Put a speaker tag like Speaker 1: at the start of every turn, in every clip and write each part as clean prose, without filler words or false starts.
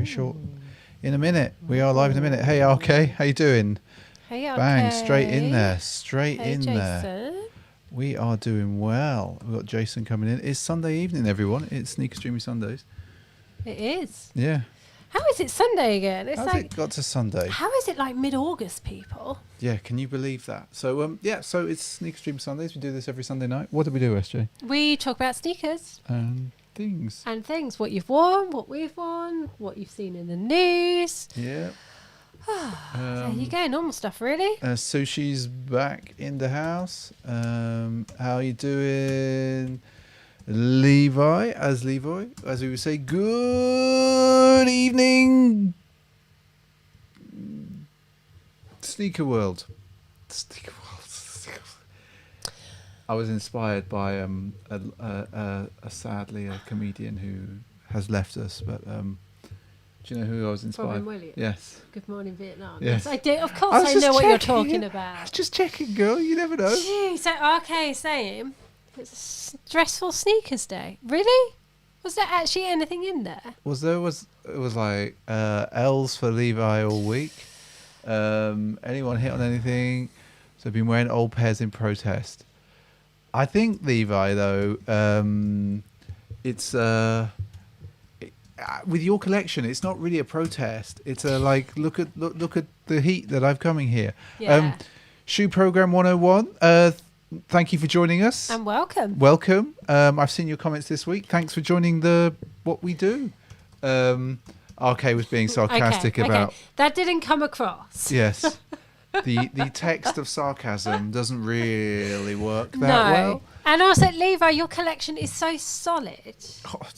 Speaker 1: short. In a minute. We are live in a minute. Hey, RK, how you doing?
Speaker 2: Hey, RK.
Speaker 1: Bang, straight in there. Straight
Speaker 2: Hey,
Speaker 1: in
Speaker 2: Jason.
Speaker 1: there. We are doing well. We've got Jason coming in. It's Sunday evening, everyone. It's Sneaker Streamy Sundays.
Speaker 2: It is.
Speaker 1: Yeah.
Speaker 2: How is it Sunday again? It's
Speaker 1: How's
Speaker 2: like,
Speaker 1: it got to Sunday?
Speaker 2: how is it like mid-August, people?
Speaker 1: Yeah, can you believe that? So, so it's Sneaker Stream Sundays. We do this every Sunday night. What do we do, SJ?
Speaker 2: We talk about sneakers.
Speaker 1: Things.
Speaker 2: And things. What you've worn, what we've worn, what you've seen in the news.
Speaker 1: Yeah.
Speaker 2: There you go. Normal stuff, really.
Speaker 1: Sushi's back in the house. How you doing? Levi, as we would say, good evening, Sneaker World. I was inspired by sadly a comedian who has left us, but do you know who I was inspired?
Speaker 2: Robin Williams.
Speaker 1: Yes.
Speaker 2: Good Morning Vietnam.
Speaker 1: Yes.
Speaker 2: I do. Of course, I know what you're talking about.
Speaker 1: I was just checking, girl. You never know.
Speaker 2: Gee, so RK saying it's a stressful sneakers day. Really? Was there actually anything in there?
Speaker 1: It was like L's for Levi all week. Anyone hit on anything? So I've been wearing old pairs in protest. I think Levi though, it's with your collection, it's not really a protest. It's a like look at the heat that I've coming here.
Speaker 2: Yeah.
Speaker 1: Shoe Program 101. Thank you for joining us.
Speaker 2: And welcome.
Speaker 1: Welcome. I've seen your comments this week. Thanks for joining what we do. RK was being sarcastic about.
Speaker 2: That didn't come across.
Speaker 1: Yes. The text of sarcasm doesn't really work that well.
Speaker 2: And also, Levi, your collection is so solid.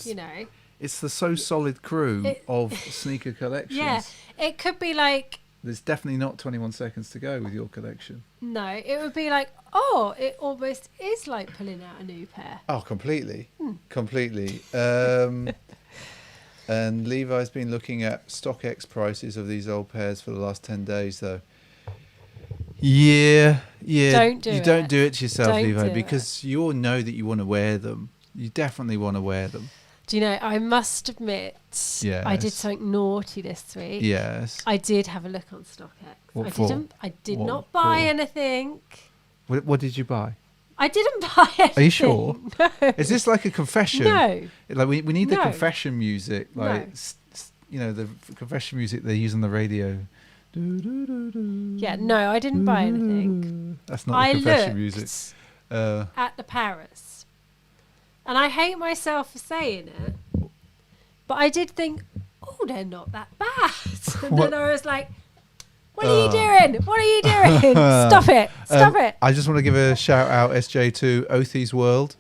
Speaker 2: You know.
Speaker 1: It's the So Solid crew of sneaker collections.
Speaker 2: Yeah. It could be like...
Speaker 1: There's definitely not 21 seconds to go with your collection.
Speaker 2: No, it would be like, it almost is like pulling out a new pair.
Speaker 1: Oh, completely. Completely. And Levi's been looking at StockX prices of these old pairs for the last 10 days, though. Yeah.
Speaker 2: Don't do it.
Speaker 1: You don't do it to yourself,
Speaker 2: Don't
Speaker 1: Levi,
Speaker 2: do
Speaker 1: because you all know that you want to wear them. You definitely want to wear them.
Speaker 2: Do you know, I must admit, I did something naughty this week.
Speaker 1: Yes.
Speaker 2: I did have a look on StockX.
Speaker 1: What for?
Speaker 2: I did not buy anything.
Speaker 1: What did you buy?
Speaker 2: I didn't buy anything.
Speaker 1: Are you sure?
Speaker 2: No.
Speaker 1: Is this like a confession?
Speaker 2: No.
Speaker 1: Like we need the
Speaker 2: No.
Speaker 1: confession music, like
Speaker 2: No.
Speaker 1: the confession music they use on the radio.
Speaker 2: Yeah, no, I didn't buy anything.
Speaker 1: That's not the confession music.
Speaker 2: At the Paris. And I hate myself for saying it. But I did think, they're not that bad. And then I was like, what are you doing? What are you doing? Stop it. Stop it.
Speaker 1: I just want to give a shout out, SJ, to Othi's World.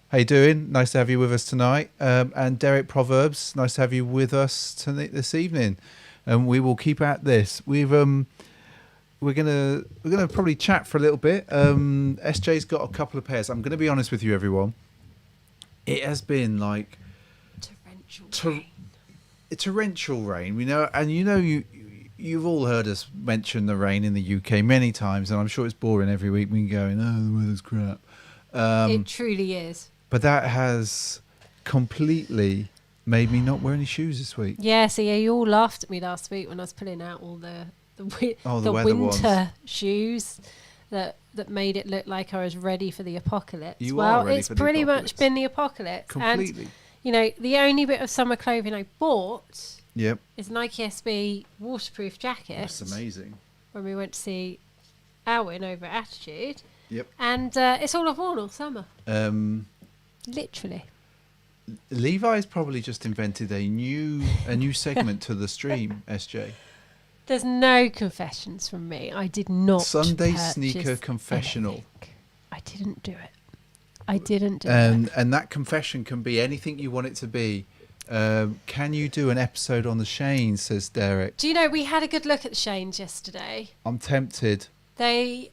Speaker 1: How you doing? Nice to have you with us tonight. And Derek Proverbs, nice to have you with us this evening. And we will keep at this. We're gonna probably chat for a little bit. SJ's got a couple of pairs. I'm gonna be honest with you, everyone. It has been like torrential rain. We know, and you've all heard us mention the rain in the UK many times, and I'm sure it's boring every week. We going, the weather's crap.
Speaker 2: It truly is.
Speaker 1: But that has completely made me not wear any shoes this week.
Speaker 2: Yeah, so you all laughed at me last week when I was pulling out all the winter
Speaker 1: ones.
Speaker 2: shoes that made it look like I was ready for the apocalypse.
Speaker 1: It's
Speaker 2: pretty much been the apocalypse.
Speaker 1: Completely.
Speaker 2: And, the only bit of summer clothing I bought is Nike SB waterproof jackets.
Speaker 1: That's amazing.
Speaker 2: When we went to see Alwyn over at Attitude.
Speaker 1: Yep.
Speaker 2: And it's all I've worn all summer. Literally.
Speaker 1: Levi's probably just invented a new segment to the stream, SJ.
Speaker 2: There's no confessions from me. I did not
Speaker 1: Sunday
Speaker 2: purchase
Speaker 1: sneaker confessional.
Speaker 2: anything. I didn't do it. I didn't do it.
Speaker 1: And that confession can be anything you want it to be. Can you do an episode on the Shanes, says Derek.
Speaker 2: Do you know, we had a good look at the Shanes yesterday.
Speaker 1: I'm tempted.
Speaker 2: I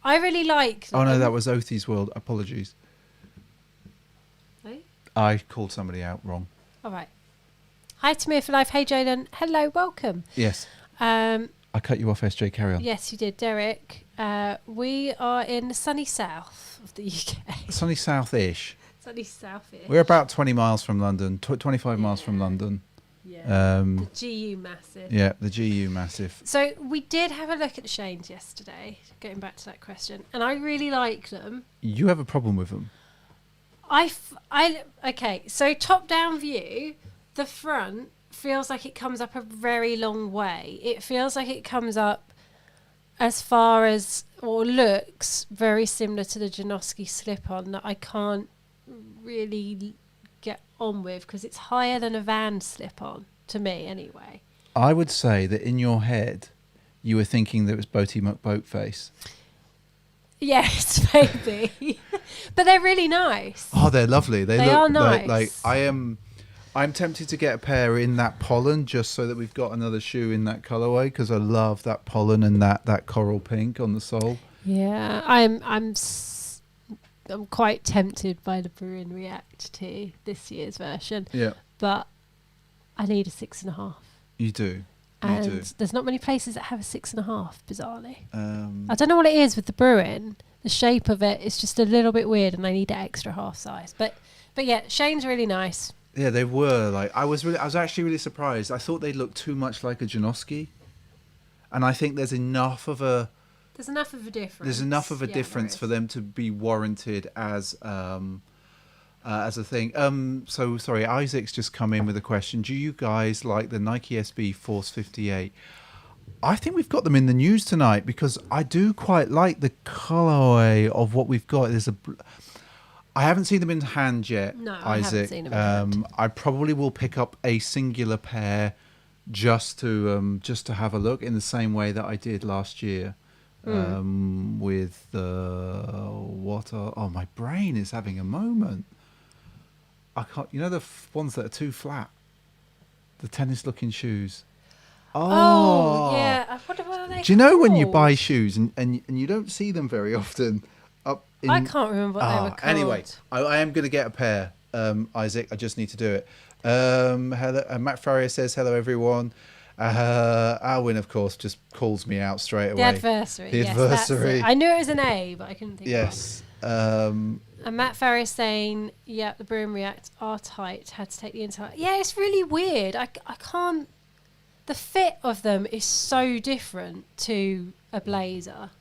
Speaker 2: really like them.
Speaker 1: Oh no, that was Othi's World. Apologies.
Speaker 2: Hey?
Speaker 1: I called somebody out wrong.
Speaker 2: All right. Hi to me for life. Hey Jalen. Hello, welcome.
Speaker 1: Yes. I cut you off, SJ. Carry on.
Speaker 2: Yes, you did, Derek. We are in the sunny south of the UK.
Speaker 1: Sunny south-ish.
Speaker 2: Sunny south-ish.
Speaker 1: We're about 20 miles from London, 25 miles from London.
Speaker 2: Yeah. The GU Massive.
Speaker 1: Yeah, the GU Massive.
Speaker 2: So we did have a look at the Shanes yesterday, getting back to that question, and I really like them.
Speaker 1: You have a problem with them?
Speaker 2: Okay, so top-down view, the front feels like it comes up a very long way. It feels like it comes up as far as, or looks very similar to the Janoski slip-on that I can't really get on with because it's higher than a Van slip-on, to me anyway.
Speaker 1: I would say that in your head, you were thinking that it was Boaty McBoatface.
Speaker 2: Yes, maybe. But they're really nice.
Speaker 1: Oh, they're lovely. They look
Speaker 2: are nice.
Speaker 1: Like I'm tempted to get a pair in that pollen just so that we've got another shoe in that colorway because I love that pollen and that coral pink on the sole.
Speaker 2: Yeah, I'm quite tempted by the Bruin React too, this year's version.
Speaker 1: Yeah.
Speaker 2: But I need a 6.5.
Speaker 1: You do.
Speaker 2: And there's not many places that have a 6.5, bizarrely. I don't know what it is with the Bruin. The shape of it is just a little bit weird, and I need that extra half size. But yeah, Shane's really nice.
Speaker 1: Yeah, they were. Like I was actually really surprised. I thought they looked too much like a Janoski, and I think there's enough of a difference. There's enough of a difference for them to be warranted as a thing. So sorry, Isaac's just come in with a question. Do you guys like the Nike SB Force 58? I think we've got them in the news tonight because I do quite like the colorway of what we've got. I haven't seen them in hand yet,
Speaker 2: no,
Speaker 1: Isaac.
Speaker 2: I haven't seen them in hand.
Speaker 1: I probably will pick up a singular pair just to have a look in the same way that I did last year. With my brain is having a moment. I can't. You know the ones that are too flat, the tennis-looking shoes.
Speaker 2: Oh yeah. What are they?
Speaker 1: Do you know
Speaker 2: called?
Speaker 1: when you buy shoes and you don't see them very often?
Speaker 2: I can't remember what they were called.
Speaker 1: Anyway, I am going to get a pair, Isaac. I just need to do it. Hello, Matt Farrier says hello, everyone. Alwyn, of course, just calls me out straight away.
Speaker 2: The adversary.
Speaker 1: The
Speaker 2: yes,
Speaker 1: adversary.
Speaker 2: I knew it was an A, but I couldn't think.
Speaker 1: Yes.
Speaker 2: And Matt Farrier saying, "Yeah, the Bruin React are tight. Had to take the inside." Yeah, it's really weird. I can't. The fit of them is so different to a blazer.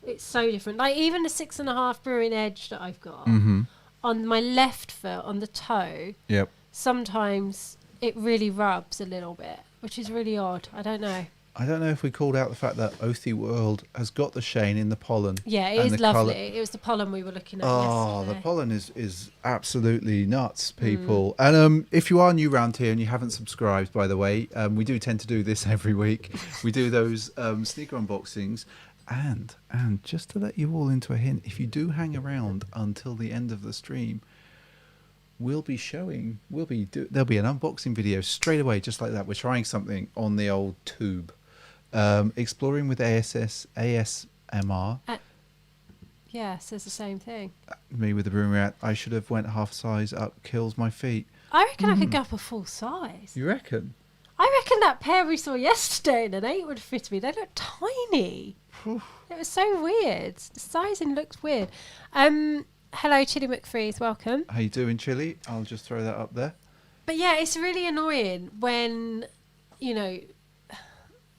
Speaker 2: It's so different. Like even the 6.5 Bruin Edge that I've got on my left foot on the toe.
Speaker 1: Yep.
Speaker 2: Sometimes it really rubs a little bit, which is really odd. I don't know.
Speaker 1: I don't know if we called out the fact that Oathy World has got the Shane in the pollen.
Speaker 2: Yeah, it is lovely. It was the pollen we were looking at yesterday.
Speaker 1: Oh, the pollen is absolutely nuts, people. And if you are new around here and you haven't subscribed, by the way, we do tend to do this every week. We do those sneaker unboxings. And just to let you all into a hint, if you do hang around until the end of the stream, there'll be an unboxing video straight away, just like that. We're trying something on the old tube. Exploring with ASMR.
Speaker 2: Yeah, says the same thing.
Speaker 1: Me with the Bruin React. I should have went half size up. Kills my feet.
Speaker 2: I reckon I could go up a full size.
Speaker 1: You reckon?
Speaker 2: I reckon that pair we saw yesterday in an 8 would fit me. They look tiny. It was so weird. The sizing looks weird. Hello, Chili McFreeze. Welcome.
Speaker 1: How you doing, Chili? I'll just throw that up there.
Speaker 2: But yeah, it's really annoying when,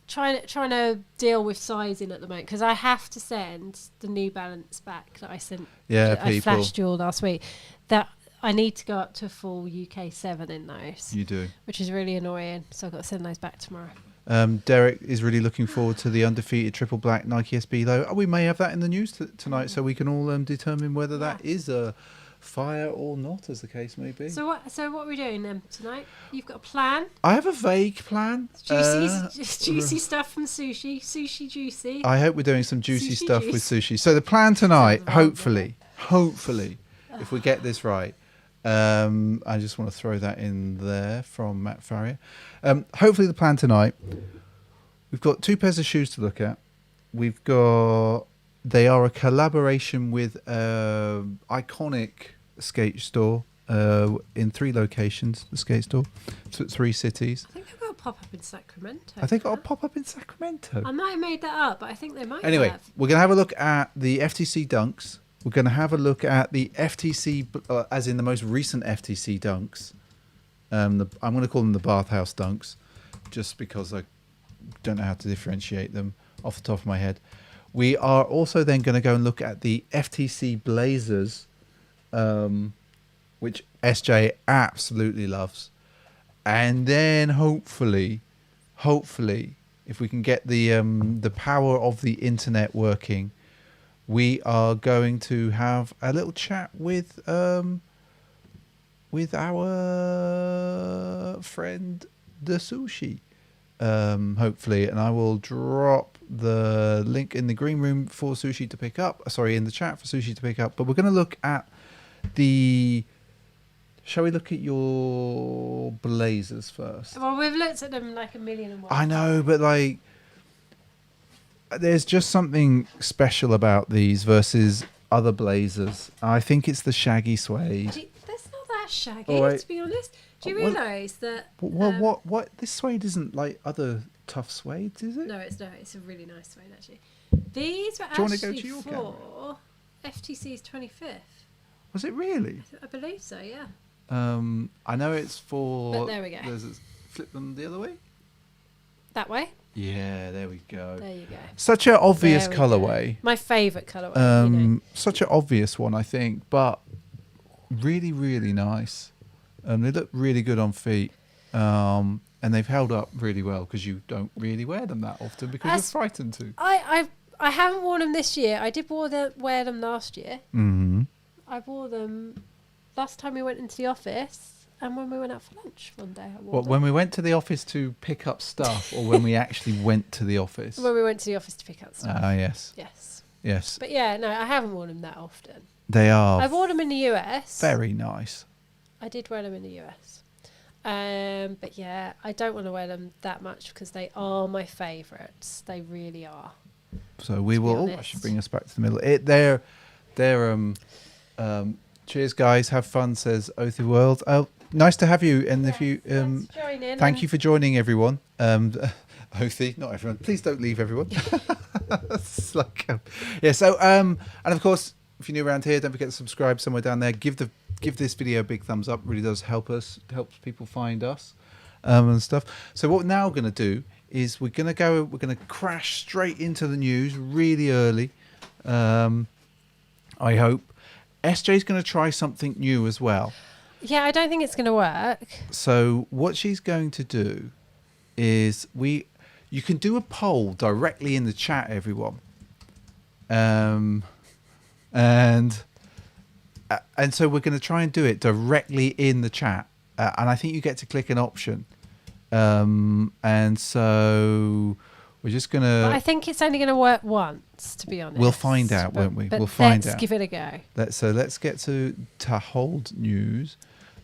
Speaker 2: trying to deal with sizing at the moment because I have to send the New Balance back that I sent.
Speaker 1: Yeah,
Speaker 2: I flashed you all last week. That I need to go up to full UK 7 in those.
Speaker 1: You do.
Speaker 2: Which is really annoying. So I've got to send those back tomorrow.
Speaker 1: Derek is really looking forward to the undefeated triple black Nike SB low. We may have that in the news tonight, so we can all determine whether that is a fire or not, as the case may be.
Speaker 2: So what are we doing then tonight? You've got a plan?
Speaker 1: I have a vague plan.
Speaker 2: Juicy stuff from sushi. Sushi juicy.
Speaker 1: I hope we're doing some juicy stuff with sushi. So the plan tonight, hopefully, if we get this right, I just want to throw that in there from Matt Farrier. Hopefully the plan tonight, we've got 2 pairs of shoes to look at. They are a collaboration with iconic skate store in 3 locations, the skate store, 3 cities.
Speaker 2: I think they've got a pop-up in Sacramento.
Speaker 1: I think got a pop-up in Sacramento.
Speaker 2: I might have made that up, but I think they might
Speaker 1: Anyway,
Speaker 2: have.
Speaker 1: we're going to have a look at the FTC Dunks. We're going to have a look at the FTC, as in the most recent FTC Dunks. I'm going to call them the bathhouse dunks, just because I don't know how to differentiate them off the top of my head. We are also then going to go and look at the FTC Blazers, which SJ absolutely loves. And then hopefully, if we can get the power of the internet working, we are going to have a little chat with our friend the Sushi, hopefully, and I will drop the link in the green room for Sushi to pick up. Sorry, in the chat for Sushi to pick up. But we're going to look at the. Shall we look at your Blazers first?
Speaker 2: Well, we've looked at them like a million and one.
Speaker 1: I know, but like, there's just something special about these versus other Blazers. I think it's the shaggy suede.
Speaker 2: That's not that shaggy,
Speaker 1: Right.
Speaker 2: to be honest. Do you realise that...
Speaker 1: What? This suede isn't like other tough suedes, is it?
Speaker 2: No, it's not. It's a really nice suede, actually. These were
Speaker 1: Do you want to go
Speaker 2: actually
Speaker 1: to your
Speaker 2: for FTC's 25th.
Speaker 1: Was it really?
Speaker 2: I believe so, yeah.
Speaker 1: I know it's for...
Speaker 2: But there we go.
Speaker 1: Flip them the other way?
Speaker 2: That way?
Speaker 1: Yeah, there we go.
Speaker 2: There you go.
Speaker 1: Such an obvious
Speaker 2: There we
Speaker 1: colourway.
Speaker 2: go. My favourite colourway.
Speaker 1: Such an obvious one, I think, but really, really nice. They look really good on feet, and they've held up really well because you don't really wear them that often because you're frightened to.
Speaker 2: I haven't worn them this year. I did wear them last year.
Speaker 1: Mm-hmm.
Speaker 2: I wore them last time we went into the office and when we went out for lunch one day. I wore them.
Speaker 1: When we went to the office to pick up stuff, or when we actually went to the office?
Speaker 2: When we went to the office to pick up stuff.
Speaker 1: Ah, yes.
Speaker 2: Yes. But yeah, no, I haven't worn them that often.
Speaker 1: They are.
Speaker 2: I wore them in the US.
Speaker 1: Very nice.
Speaker 2: I did wear them in the US. But yeah, I don't want to wear them that much because they are my favourites. They really are.
Speaker 1: So we will. I should bring us back to the middle. They're cheers, guys. Have fun, says Othy World. Oh, nice to have you. And if you thank you for joining, everyone. Othy, not everyone. Please don't leave, everyone. It's like, So and of course, if you're new around here, don't forget to subscribe somewhere down there. Give this video a big thumbs up. It really does help us. It helps people find us and stuff. So what we're now going to do is we're going to crash straight into the news really early. I hope. SJ's going to try something new as well.
Speaker 2: Yeah, I don't think it's going to work.
Speaker 1: So what she's going to do is you can do a poll directly in the chat, everyone. And so we're going to try and do it directly in the chat. And I think you get to click an option. And so we're just going to...
Speaker 2: I think it's only going to work once, to be honest.
Speaker 1: We'll find out, won't we?
Speaker 2: But
Speaker 1: we'll find out.
Speaker 2: Let's give it a go.
Speaker 1: Let's get to hold news.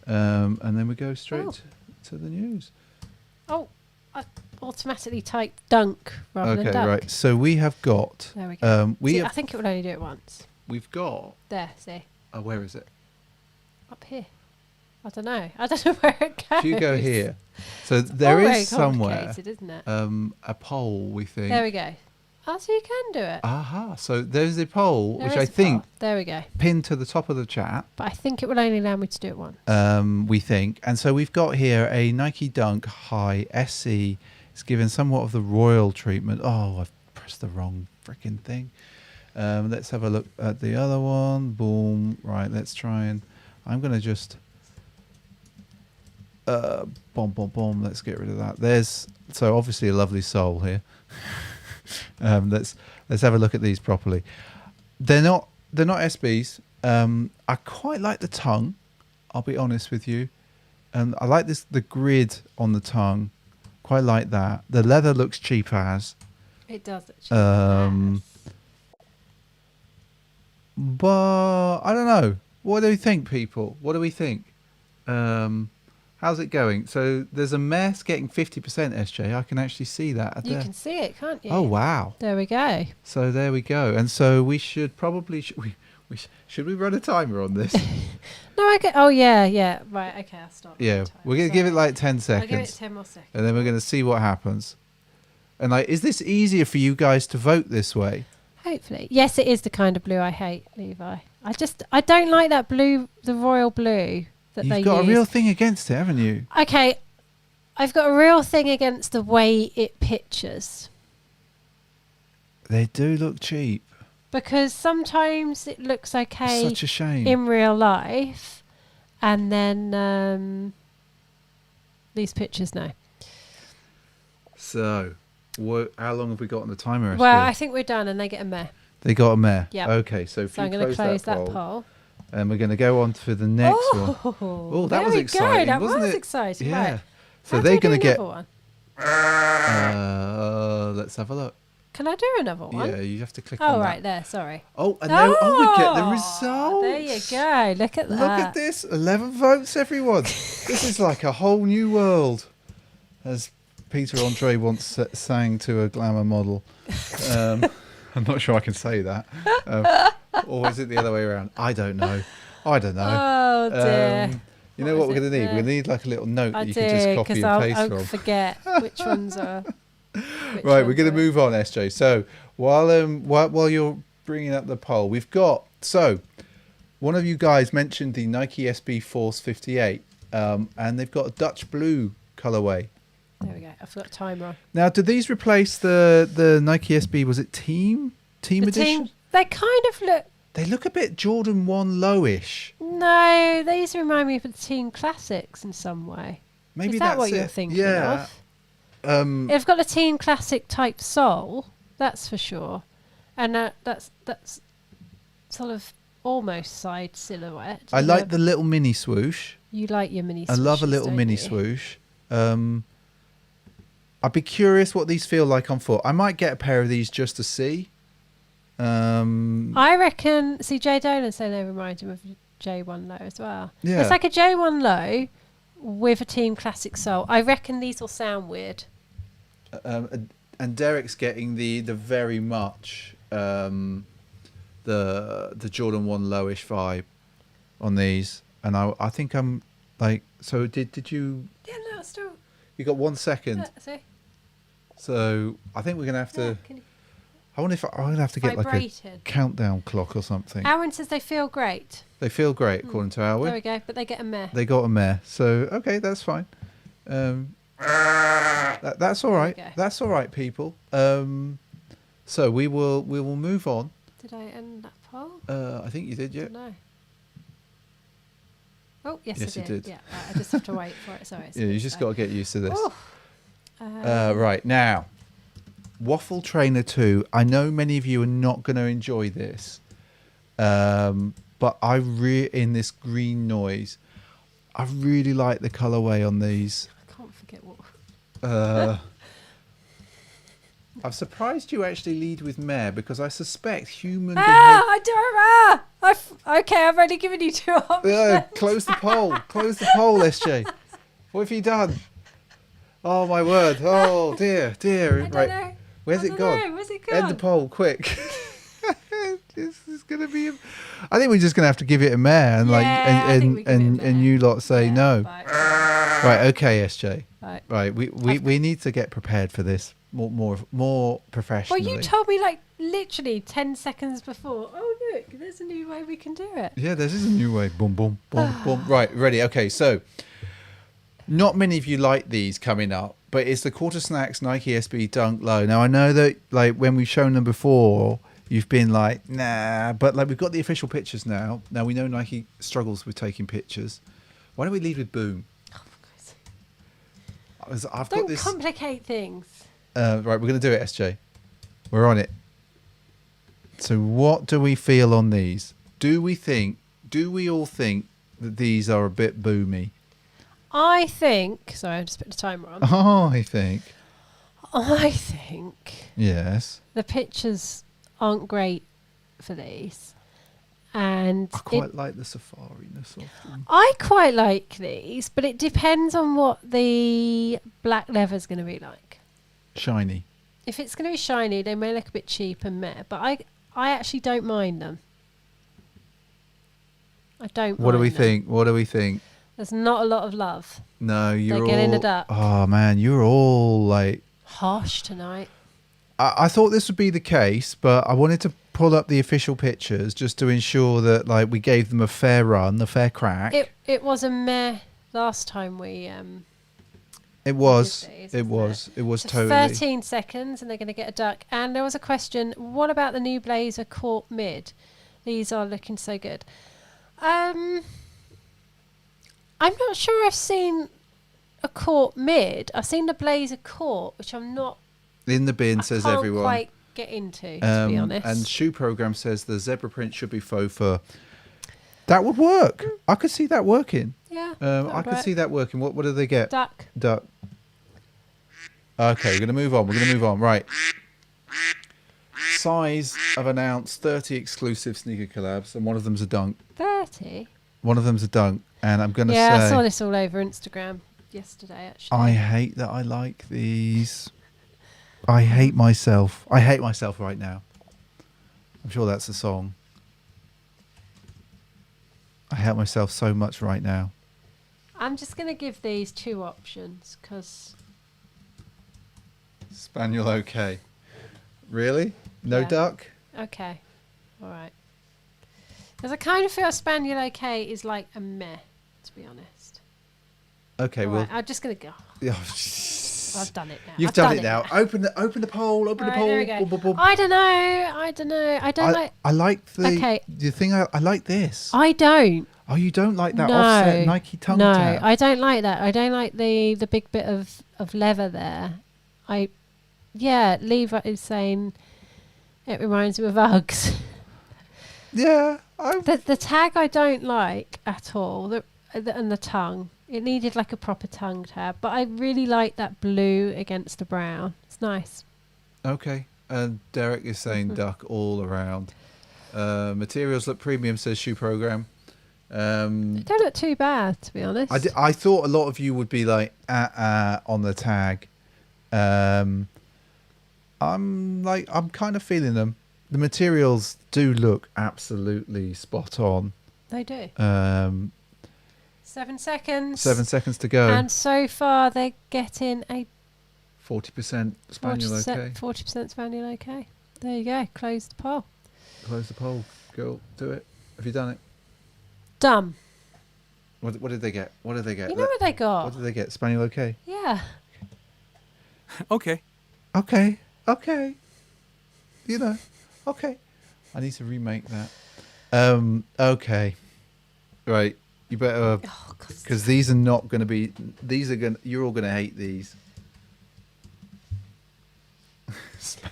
Speaker 1: And then we go straight to the news.
Speaker 2: Oh, I automatically typed dunk rather than dunk.
Speaker 1: Okay, right. So we have got...
Speaker 2: There we go.
Speaker 1: I
Speaker 2: think it would only do it once.
Speaker 1: We've got...
Speaker 2: There, see?
Speaker 1: Oh, where is it?
Speaker 2: Up here. I don't know where it goes.
Speaker 1: If you go here. So there is somewhere
Speaker 2: isn't it?
Speaker 1: a poll, we think.
Speaker 2: There we go. Oh, so you can do it.
Speaker 1: Aha. So there's a poll,
Speaker 2: There
Speaker 1: which
Speaker 2: is
Speaker 1: I
Speaker 2: a
Speaker 1: think
Speaker 2: poll. There we go.
Speaker 1: pinned to the top of the chat.
Speaker 2: But I think it will only allow me to do it once.
Speaker 1: We think. And so we've got here a Nike Dunk High SC. It's given somewhat of the royal treatment. Oh, I've pressed the wrong freaking thing. Let's have a look at the other one. Boom. Right, let's try and... I'm going to just... Boom. Let's get rid of that. There's... So obviously a lovely sole here. Let's have a look at these properly. They're not SBs. I quite like the tongue. I'll be honest with you. I like the grid on the tongue. Quite like that. The leather looks cheap as.
Speaker 2: It does actually.
Speaker 1: But I don't know. What do we think, people? What do we think? How's it going? So there's a mess getting 50% SJ. I can actually see that.
Speaker 2: You can see it, can't you?
Speaker 1: Oh wow!
Speaker 2: There we go.
Speaker 1: So there we go. And so we should probably should we run a timer on this?
Speaker 2: No, I get. Oh yeah. Right. Okay, I'll stop.
Speaker 1: Yeah, we're gonna give it like 10 seconds.
Speaker 2: I'll give it 10 more seconds.
Speaker 1: And then we're gonna see what happens. And like, is this easier for you guys to vote this way?
Speaker 2: Hopefully. Yes, it is the kind of blue I hate, Levi. I don't like that blue, the royal blue. that they
Speaker 1: You've got
Speaker 2: use.
Speaker 1: a real thing against it, haven't you?
Speaker 2: Okay, I've got a real thing against the way it pictures.
Speaker 1: They do look cheap.
Speaker 2: Because sometimes it looks okay
Speaker 1: It's such a shame.
Speaker 2: in real life, and then these pictures, no.
Speaker 1: So, how long have we got on the timer?
Speaker 2: Well,
Speaker 1: SJ?
Speaker 2: I think we're done, and they get a meh.
Speaker 1: They got a mare.
Speaker 2: Yep.
Speaker 1: Okay, so if
Speaker 2: So
Speaker 1: you
Speaker 2: I'm going to close that
Speaker 1: poll,
Speaker 2: poll.
Speaker 1: and we're going to go on to the next one. Oh, that
Speaker 2: there
Speaker 1: was
Speaker 2: we
Speaker 1: exciting,
Speaker 2: go. That
Speaker 1: wasn't
Speaker 2: was
Speaker 1: it?
Speaker 2: exciting.
Speaker 1: Yeah.
Speaker 2: Right.
Speaker 1: So
Speaker 2: How
Speaker 1: they're
Speaker 2: do
Speaker 1: going
Speaker 2: we do
Speaker 1: to get.
Speaker 2: another one?
Speaker 1: Let's have a look.
Speaker 2: Can I do another one?
Speaker 1: Yeah, you have to click
Speaker 2: Oh,
Speaker 1: on
Speaker 2: right
Speaker 1: that.
Speaker 2: there. Sorry.
Speaker 1: Oh, and then we get the results.
Speaker 2: There you go. Look at that.
Speaker 1: Look at this. 11 votes, everyone. This is like a whole new world. As Peter Andre once sang to a glamour model. I'm not sure I can say that. Or is it the other way around? I don't know.
Speaker 2: Oh, dear.
Speaker 1: You know what we're going to need? We're going to need like a little note that you can just copy and paste
Speaker 2: I'll
Speaker 1: from.
Speaker 2: forget which ones are.
Speaker 1: Right, we're going to move on, SJ. So while you're bringing up the poll, we've got one of you guys mentioned the Nike SB Force 58, and they've got a Dutch blue colorway.
Speaker 2: There we go. I've got timer on.
Speaker 1: Now, did these replace the Nike SB? Was it Team Edition?
Speaker 2: They kind of look.
Speaker 1: They look a bit Jordan 1 lowish.
Speaker 2: No, these remind me of the Team Classics in some way.
Speaker 1: Maybe
Speaker 2: Is that
Speaker 1: that's
Speaker 2: what you're
Speaker 1: it.
Speaker 2: thinking
Speaker 1: Yeah.
Speaker 2: of? They've got a Team Classic type sole, that's for sure, and that's sort of almost side silhouette.
Speaker 1: I like the little mini swoosh.
Speaker 2: You like your mini.
Speaker 1: I love a
Speaker 2: swooshes,
Speaker 1: little
Speaker 2: don't
Speaker 1: mini
Speaker 2: you?
Speaker 1: swoosh. I'd be curious what these feel like on foot. I might get a pair of these just to see.
Speaker 2: I reckon. See, Jay Dolan saying they remind him of J1 Low as well.
Speaker 1: Yeah.
Speaker 2: It's like a J1 Low with a Team Classic sole. I reckon these will sound weird.
Speaker 1: And Derek's getting the very much the Jordan 1 lowish vibe on these, and I think I'm like, so did you?
Speaker 2: Yeah, no, still.
Speaker 1: You got 1 second,
Speaker 2: See?
Speaker 1: so I think we're gonna have to.
Speaker 2: Yeah, can you-
Speaker 1: I wonder if I'm gonna have to get like a
Speaker 2: Vibrating.
Speaker 1: countdown clock or something.
Speaker 2: Aaron says they feel great.
Speaker 1: They feel great according to
Speaker 2: There we
Speaker 1: Alwyn.
Speaker 2: go, but they get a meh.
Speaker 1: They got a mare, so okay, that's fine. That's all right.
Speaker 2: There we go.
Speaker 1: That's all right, people. So we will move on.
Speaker 2: Did I end that poll?
Speaker 1: I think you did, yeah.
Speaker 2: No. Oh, yes,
Speaker 1: Yes,
Speaker 2: I
Speaker 1: you
Speaker 2: did.
Speaker 1: did.
Speaker 2: Yeah, I just have to wait for it. Sorry. it's
Speaker 1: Yeah,
Speaker 2: a
Speaker 1: you
Speaker 2: bit
Speaker 1: just
Speaker 2: slow.
Speaker 1: got to get used to this.
Speaker 2: Oh.
Speaker 1: Right, now, Waffle Trainer 2. I know many of you are not going to enjoy this, but in this green noise, I really like the colorway on these.
Speaker 2: I can't forget what.
Speaker 1: I'm surprised you actually lead with mare because I suspect human
Speaker 2: I don't. Okay, I've only given you 2 options.
Speaker 1: Close the poll. Close the poll, SJ. What have you done? Oh, my word. Oh, dear.
Speaker 2: I don't know.
Speaker 1: Where's
Speaker 2: I
Speaker 1: it
Speaker 2: don't
Speaker 1: gone?
Speaker 2: know. Where's it gone?
Speaker 1: End the poll, quick. This is going to be... I think we're just going to have to give it a mare and
Speaker 2: Yeah, I think we give it a mare.
Speaker 1: and you lot say
Speaker 2: Yeah,
Speaker 1: no.
Speaker 2: Right.
Speaker 1: Right, okay, SJ.
Speaker 2: Right.
Speaker 1: We need to get prepared for this more
Speaker 2: Well,
Speaker 1: professionally.
Speaker 2: you told me like literally 10 seconds before. Oh, look, there's a new way we can do it.
Speaker 1: Yeah, this is a new way. Boom, boom, boom, boom. Right, ready. Okay, so not many of you like these coming up, but it's the Quarter Snacks Nike SB Dunk Low. Now, I know that like when we've shown them before, you've been like, nah, but like we've got the official pictures now. Now we know Nike struggles with taking pictures. Why don't we lead with Boom?
Speaker 2: Oh, for God's sake.
Speaker 1: I've
Speaker 2: Don't
Speaker 1: got this.
Speaker 2: complicate things.
Speaker 1: Right, we're going to do it, SJ. We're on it. So what do we feel on these? Do we all think that these are a bit boomy?
Speaker 2: I think. Sorry, I just put the timer on.
Speaker 1: Oh, I think.
Speaker 2: I think
Speaker 1: Yes.
Speaker 2: the pictures aren't great for these. And
Speaker 1: I quite like the safari-ness of them.
Speaker 2: I quite like these, but it depends on what the black leather's going to be like.
Speaker 1: Shiny.
Speaker 2: If it's going to be shiny, they may look a bit cheap and meh, but I actually don't mind them. I don't
Speaker 1: What do we
Speaker 2: mind them.
Speaker 1: think? What do we think?
Speaker 2: There's not a lot of love.
Speaker 1: No, you're all...
Speaker 2: getting it up.
Speaker 1: Oh, man, you're all like...
Speaker 2: Harsh tonight.
Speaker 1: I thought this would be the case, but I wanted to pull up the official pictures just to ensure that like we gave them a fair run, a fair crack.
Speaker 2: It was a meh last time we
Speaker 1: It was.
Speaker 2: these,
Speaker 1: It was. It was
Speaker 2: so
Speaker 1: totally.
Speaker 2: 13 seconds and they're going to get a duck. And there was a question, what about the new Blazer Court Mid? These are looking so good. I'm not sure I've seen a Court Mid. I've seen the Blazer Court, which I'm not...
Speaker 1: In the bin,
Speaker 2: I
Speaker 1: says
Speaker 2: can't
Speaker 1: everyone.
Speaker 2: quite get into, to be honest.
Speaker 1: And Shoe Program says the zebra print should be faux fur. That would work. I could see that working.
Speaker 2: Yeah,
Speaker 1: I could see that working. What do they get?
Speaker 2: Duck.
Speaker 1: Duck. Okay, we're going to move on. We're going to move on. Right. Size have announced 30 exclusive sneaker collabs, and one of them's a dunk.
Speaker 2: 30?
Speaker 1: One of them's a dunk, and I'm going to say...
Speaker 2: Yeah, I saw this all over Instagram yesterday, actually.
Speaker 1: I hate that I like these. I hate myself. I hate myself right now. I'm sure that's a song. I hate myself so much right now.
Speaker 2: I'm just going to give these two options, because...
Speaker 1: Spaniel okay. Really? No
Speaker 2: Yeah.
Speaker 1: duck?
Speaker 2: Okay. All right. Because I kind of feel Spaniel OK is like a meh, to be honest.
Speaker 1: Okay,
Speaker 2: All
Speaker 1: well...
Speaker 2: right, I'm just going to go.
Speaker 1: Oh,
Speaker 2: I've done it now.
Speaker 1: You've
Speaker 2: I've
Speaker 1: done it now. Open the poll. Open
Speaker 2: All
Speaker 1: the
Speaker 2: right,
Speaker 1: poll.
Speaker 2: there we go.
Speaker 1: Boom, boom, boom.
Speaker 2: I don't know. I don't like...
Speaker 1: I like the...
Speaker 2: Okay.
Speaker 1: The thing I like this.
Speaker 2: I don't.
Speaker 1: Oh, you don't like that
Speaker 2: No.
Speaker 1: offset Nike tongue
Speaker 2: No,
Speaker 1: tab?
Speaker 2: I don't like that. I don't like the big bit of leather there. Levi is saying it reminds me of Uggs.
Speaker 1: Yeah.
Speaker 2: The tag I don't like at all, and the tongue. It needed like a proper tongue tab, but I really like that blue against the brown. It's nice.
Speaker 1: Okay. And Derek is saying duck all around. Materials look premium, says Shoe Program.
Speaker 2: They don't look too bad, to be honest.
Speaker 1: I thought a lot of you would be like on the tag. I'm kind of feeling them. The materials do look absolutely spot on.
Speaker 2: They do. 7 seconds.
Speaker 1: 7 seconds to go.
Speaker 2: And so far they're getting a
Speaker 1: 40% Spaniel
Speaker 2: 40%,
Speaker 1: okay.
Speaker 2: 40% Spaniel okay. There you go. Close the poll.
Speaker 1: Close the poll. Go. Do it. Have you done it?
Speaker 2: Dumb.
Speaker 1: What did they get? What did they get?
Speaker 2: You know what they got?
Speaker 1: What did they get? Spaniel okay.
Speaker 2: Yeah.
Speaker 3: Okay.
Speaker 1: Okay. You know. Okay. I need to remake that. Okay. Right. You better,
Speaker 2: Oh, God.
Speaker 1: because these are not going to be. You're all going to hate these.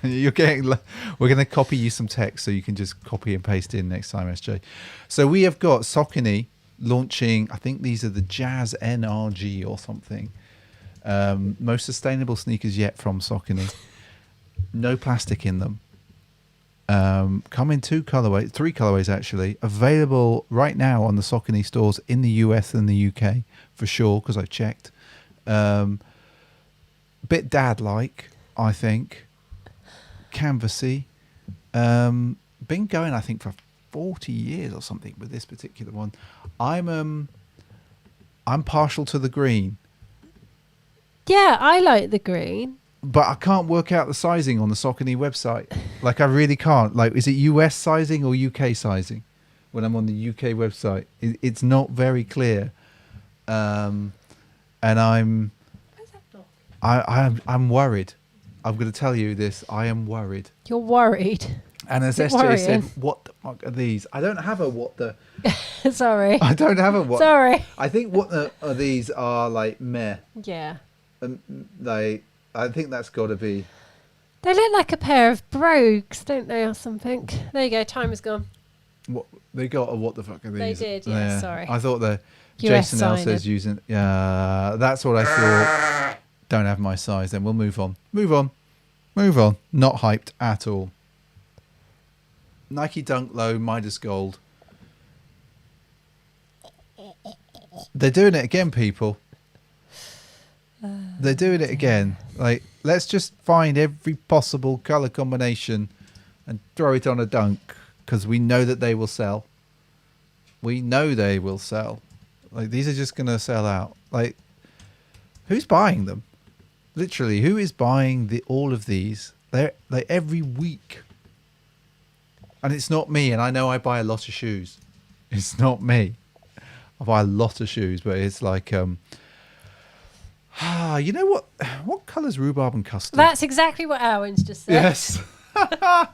Speaker 1: We're going to copy you some text so you can just copy and paste in next time, SJ. So we have got Saucony launching. I think these are the Jazz NRG or something. Most sustainable sneakers yet from Saucony. No plastic in them. Come in three colorways actually. Available right now on the Saucony stores in the US and the UK for sure, because I checked. Bit dad-like, I think. Canvasy. Been going, I think, for 40 years or something with this particular one. I'm partial to the green.
Speaker 2: Yeah, I like the green.
Speaker 1: But I can't work out the sizing on the Saucony website. Like, I really can't. Like, is it US sizing or UK sizing? When I'm on the UK website, it's not very clear. And I'm worried. I'm going to tell you this. I am worried.
Speaker 2: You're worried.
Speaker 1: And as SJ said, what the fuck are these? I don't have a what the...
Speaker 2: Sorry.
Speaker 1: I don't have a what...
Speaker 2: Sorry.
Speaker 1: I think what are these are like meh.
Speaker 2: Yeah.
Speaker 1: I think that's got to be...
Speaker 2: They look like a pair of brogues, don't they, or something? There you go. Time is gone.
Speaker 1: What they got? Or what the fuck are these?
Speaker 2: They did, yeah, sorry.
Speaker 1: I thought the
Speaker 2: US
Speaker 1: Jason L
Speaker 2: signing.
Speaker 1: says using. Yeah, that's what I thought. Don't have my size. Then we'll move on. Move on. Not hyped at all. Nike Dunk Low Midas Gold. They're doing it again, people. They're doing it again. Like, let's just find every possible color combination and throw it on a dunk, because we know that they will sell. We know they will sell. Like, these are just going to sell out. Like, who's buying them? Literally, who is buying all of these They're like every week. And it's not me, and I know I buy a lot of shoes. It's not me. I buy a lot of shoes, but it's like you know what? What colour's rhubarb and custard?
Speaker 2: That's exactly what Owen's just said.
Speaker 1: Yes. Da,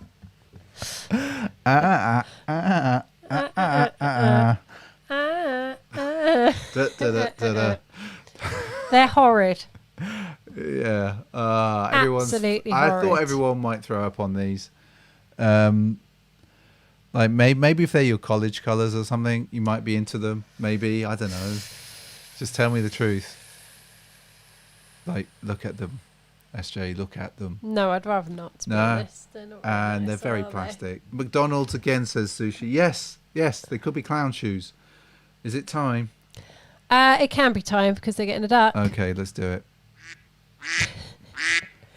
Speaker 1: da, da, da, da.
Speaker 2: They're horrid.
Speaker 1: Yeah. Everyone's.
Speaker 2: Absolutely
Speaker 1: I
Speaker 2: horrid.
Speaker 1: thought everyone might throw up on these. Like maybe if they're your college colours or something, you might be into them. Maybe, I don't know. Just tell me the truth. Like, look at them, SJ. Look at them.
Speaker 2: No, I'd rather not, to be
Speaker 1: No.
Speaker 2: honest. They're not
Speaker 1: And
Speaker 2: really
Speaker 1: they're
Speaker 2: nice,
Speaker 1: very
Speaker 2: are they?
Speaker 1: plastic. McDonald's again says sushi. Yes, they could be clown shoes. Is it time?
Speaker 2: It can be time because they're getting a duck.
Speaker 1: Okay, let's do it.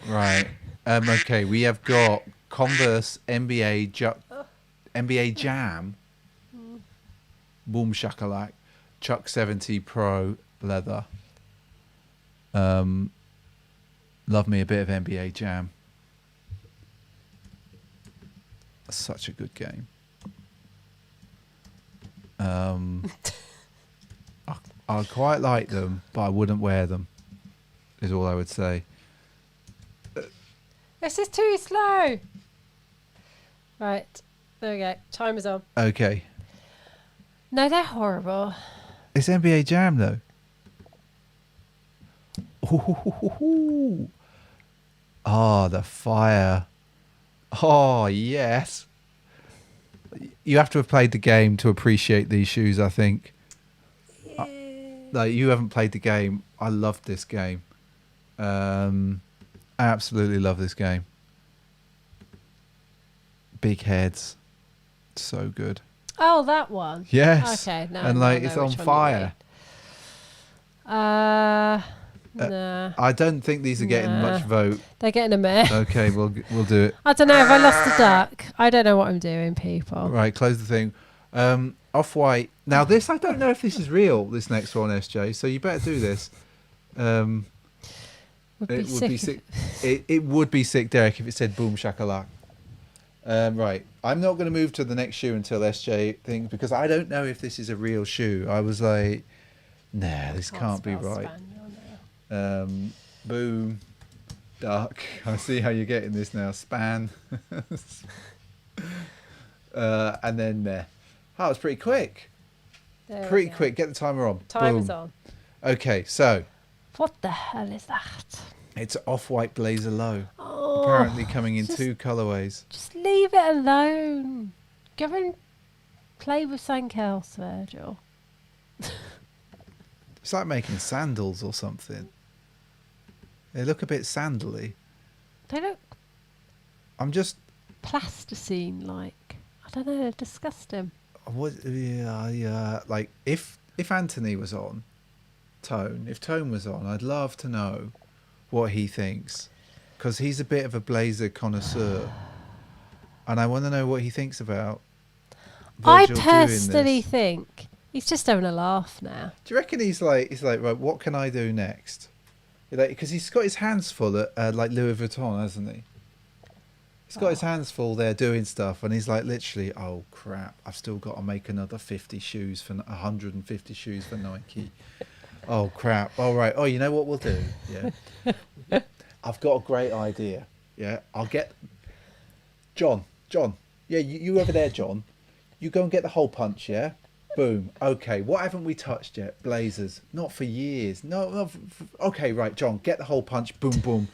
Speaker 1: Right. Okay, we have got Converse NBA Jam. Boom shakalak. Chuck 70 Pro leather. Love me a bit of NBA Jam. That's such a good game. I quite like them, but I wouldn't wear them. Is all I would say.
Speaker 2: This is too slow. Right. There we go. Time is on.
Speaker 1: Okay.
Speaker 2: No, they're horrible.
Speaker 1: It's NBA Jam though. Ooh. Oh, the fire. Oh, yes. You have to have played the game to appreciate these shoes, I think. Like, you haven't played the game. I loved this game. I absolutely love this game. Big heads. So good.
Speaker 2: Oh, that one.
Speaker 1: Yes.
Speaker 2: Okay. No.
Speaker 1: And
Speaker 2: no, I
Speaker 1: like,
Speaker 2: know
Speaker 1: it's on
Speaker 2: which one you
Speaker 1: fire.
Speaker 2: mean. Nah.
Speaker 1: I don't think these are getting
Speaker 2: Nah.
Speaker 1: much vote.
Speaker 2: They're getting a meh.
Speaker 1: Okay, we'll do it.
Speaker 2: I don't know if I lost a duck. I don't know what I'm doing, people.
Speaker 1: Right, close the thing. Off-white. Now this, I don't know if this is real, this next one, SJ, so you better do this.
Speaker 2: Would
Speaker 1: It would be sick. It would be sick, Derek, if it said boom shakalak. Right, I'm not going to move to the next shoe until SJ thinks, because I don't know if this is a real shoe. I was like, nah, this can't be right. Boom, duck. I see how you're getting this now. Span. And then meh. Oh, it's pretty quick.
Speaker 2: There we
Speaker 1: Pretty
Speaker 2: go.
Speaker 1: quick. Get the timer on.
Speaker 2: Time
Speaker 1: Boom.
Speaker 2: is on.
Speaker 1: Okay, so
Speaker 2: What the hell is that?
Speaker 1: it's off-white blazer low.
Speaker 2: Oh,
Speaker 1: Apparently coming in
Speaker 2: just-
Speaker 1: 2 colorways.
Speaker 2: Just leave it alone. Go and play with something else, Virgil.
Speaker 1: It's like making sandals or something. They look a bit sandally.
Speaker 2: They look
Speaker 1: I'm just.
Speaker 2: plasticine-like. I don't know. They're disgusting.
Speaker 1: Yeah. Like if Anthony was on, if Tone was on, I'd love to know what he thinks, because he's a bit of a blazer connoisseur, and I want to know what he thinks about
Speaker 2: I
Speaker 1: Virgil
Speaker 2: personally
Speaker 1: doing this.
Speaker 2: think he's just having a laugh now.
Speaker 1: Do you reckon he's like right? What can I do next? Because he's got his hands full at like Louis Vuitton, hasn't he? He's got his hands full there doing stuff, and he's like literally, oh crap! I've still got to make another 50 shoes for 150 shoes for Nike. Oh crap! All right. Oh, you know what we'll do? Yeah, I've got a great idea. Yeah, I'll get John. Yeah, you over there, John. You go and get the hole punch. Yeah. Boom. Okay. What haven't we touched yet? Blazers. Not for years. No. Okay. Right, John. Get the hole punch. Boom. Boom.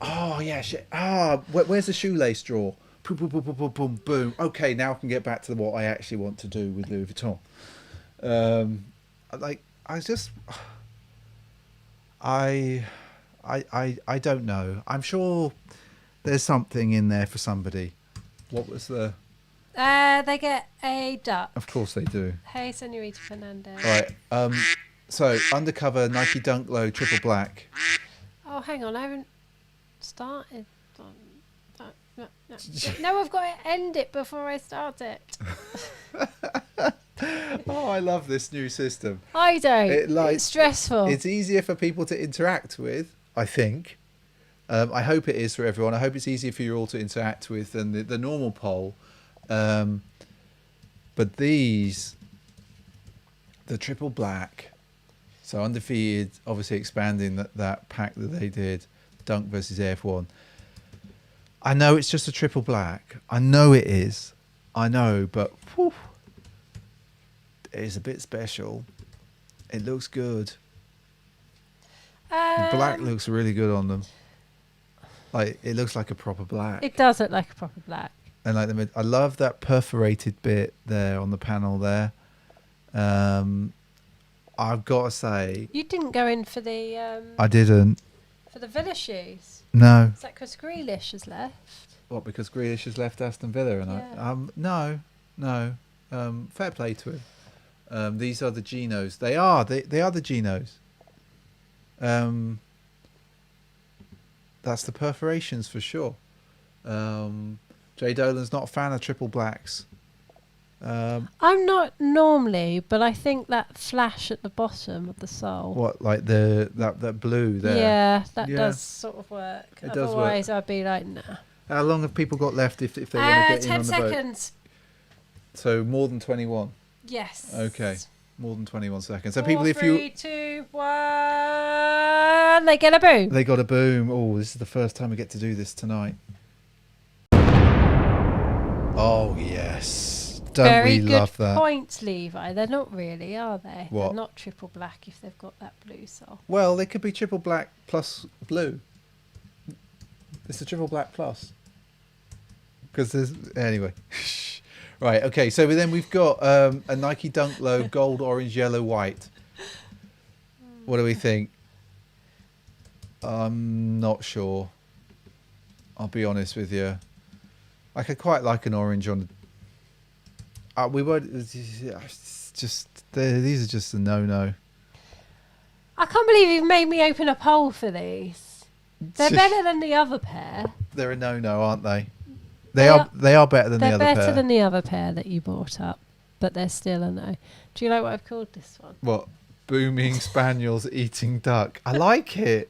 Speaker 1: Oh yeah, shit. Where's the shoelace drawer? Boom, boom, boom, boom, boom, boom, boom. Okay, now I can get back to what I actually want to do with Louis Vuitton. I don't know. I'm sure there's something in there for somebody. What was the?
Speaker 2: They get a duck.
Speaker 1: Of course they do.
Speaker 2: Hey, Senorita Fernandez.
Speaker 1: All right. So undercover Nike Dunk Low triple black.
Speaker 2: Oh, hang on. I haven't started. No, I've got to end it before I start it.
Speaker 1: Oh, I love this new system.
Speaker 2: I don't.
Speaker 1: It's
Speaker 2: It's stressful.
Speaker 1: It's easier for people to interact with, I think. I hope it is for everyone. I hope it's easier for you all to interact with than the normal poll. But these, the triple black, so Undefeated, obviously expanding that pack that they did, Dunk versus AF1. I know it's just a triple black. I know it is. I know, but whew, it is a bit special. It looks good. The black looks really good on them. Like, it looks like a proper black.
Speaker 2: It does look like a proper black.
Speaker 1: And like I love that perforated bit there on the panel there. I've got to say,
Speaker 2: You didn't go in for the
Speaker 1: I didn't.
Speaker 2: for the Villa shoes.
Speaker 1: No.
Speaker 2: Is that because Grealish has left?
Speaker 1: What? Because Grealish has left Aston Villa, and
Speaker 2: Yeah.
Speaker 1: no. Fair play to him. These are the Genos. They are the Genos. That's the perforations for sure. Jay Dolan's not a fan of triple blacks.
Speaker 2: I'm not normally, but I think that flash at the bottom of the sole.
Speaker 1: What, like that blue there?
Speaker 2: Yeah, that
Speaker 1: Yeah.
Speaker 2: does sort of work.
Speaker 1: It does work.
Speaker 2: Otherwise, I'd be like, nah.
Speaker 1: How long have people got left if they want to get in
Speaker 2: 10
Speaker 1: on the vote?
Speaker 2: seconds.
Speaker 1: So more than 21.
Speaker 2: Yes.
Speaker 1: Okay, more than 21 seconds. So
Speaker 2: 4,
Speaker 1: people, if
Speaker 2: 3, 2, 1, they get a boom.
Speaker 1: they got a boom. Oh, this is the first time we get to do this tonight. Oh yes, don't
Speaker 2: Very
Speaker 1: we
Speaker 2: good
Speaker 1: love that?
Speaker 2: point, Levi. They're not really, are they?
Speaker 1: What?
Speaker 2: They're not triple black if they've got that blue sole.
Speaker 1: Well, they could be triple black plus blue. It's a triple black plus. Because there's anyway. Right. Okay. So then we've got a Nike Dunk Low gold, orange, yellow, white. What do we think? I'm not sure. I'll be honest with you. I could quite like an orange on. We won't. It's just these are just a no-no.
Speaker 2: I can't believe you've made me open a poll for these. They're better than the other pair.
Speaker 1: They're a no-no, aren't they? They are better than the
Speaker 2: They're
Speaker 1: other
Speaker 2: better
Speaker 1: pair.
Speaker 2: than the other pair that you brought up, but they're still a no. Do you like what I've called this one?
Speaker 1: What? Booming spaniels eating duck. I like it.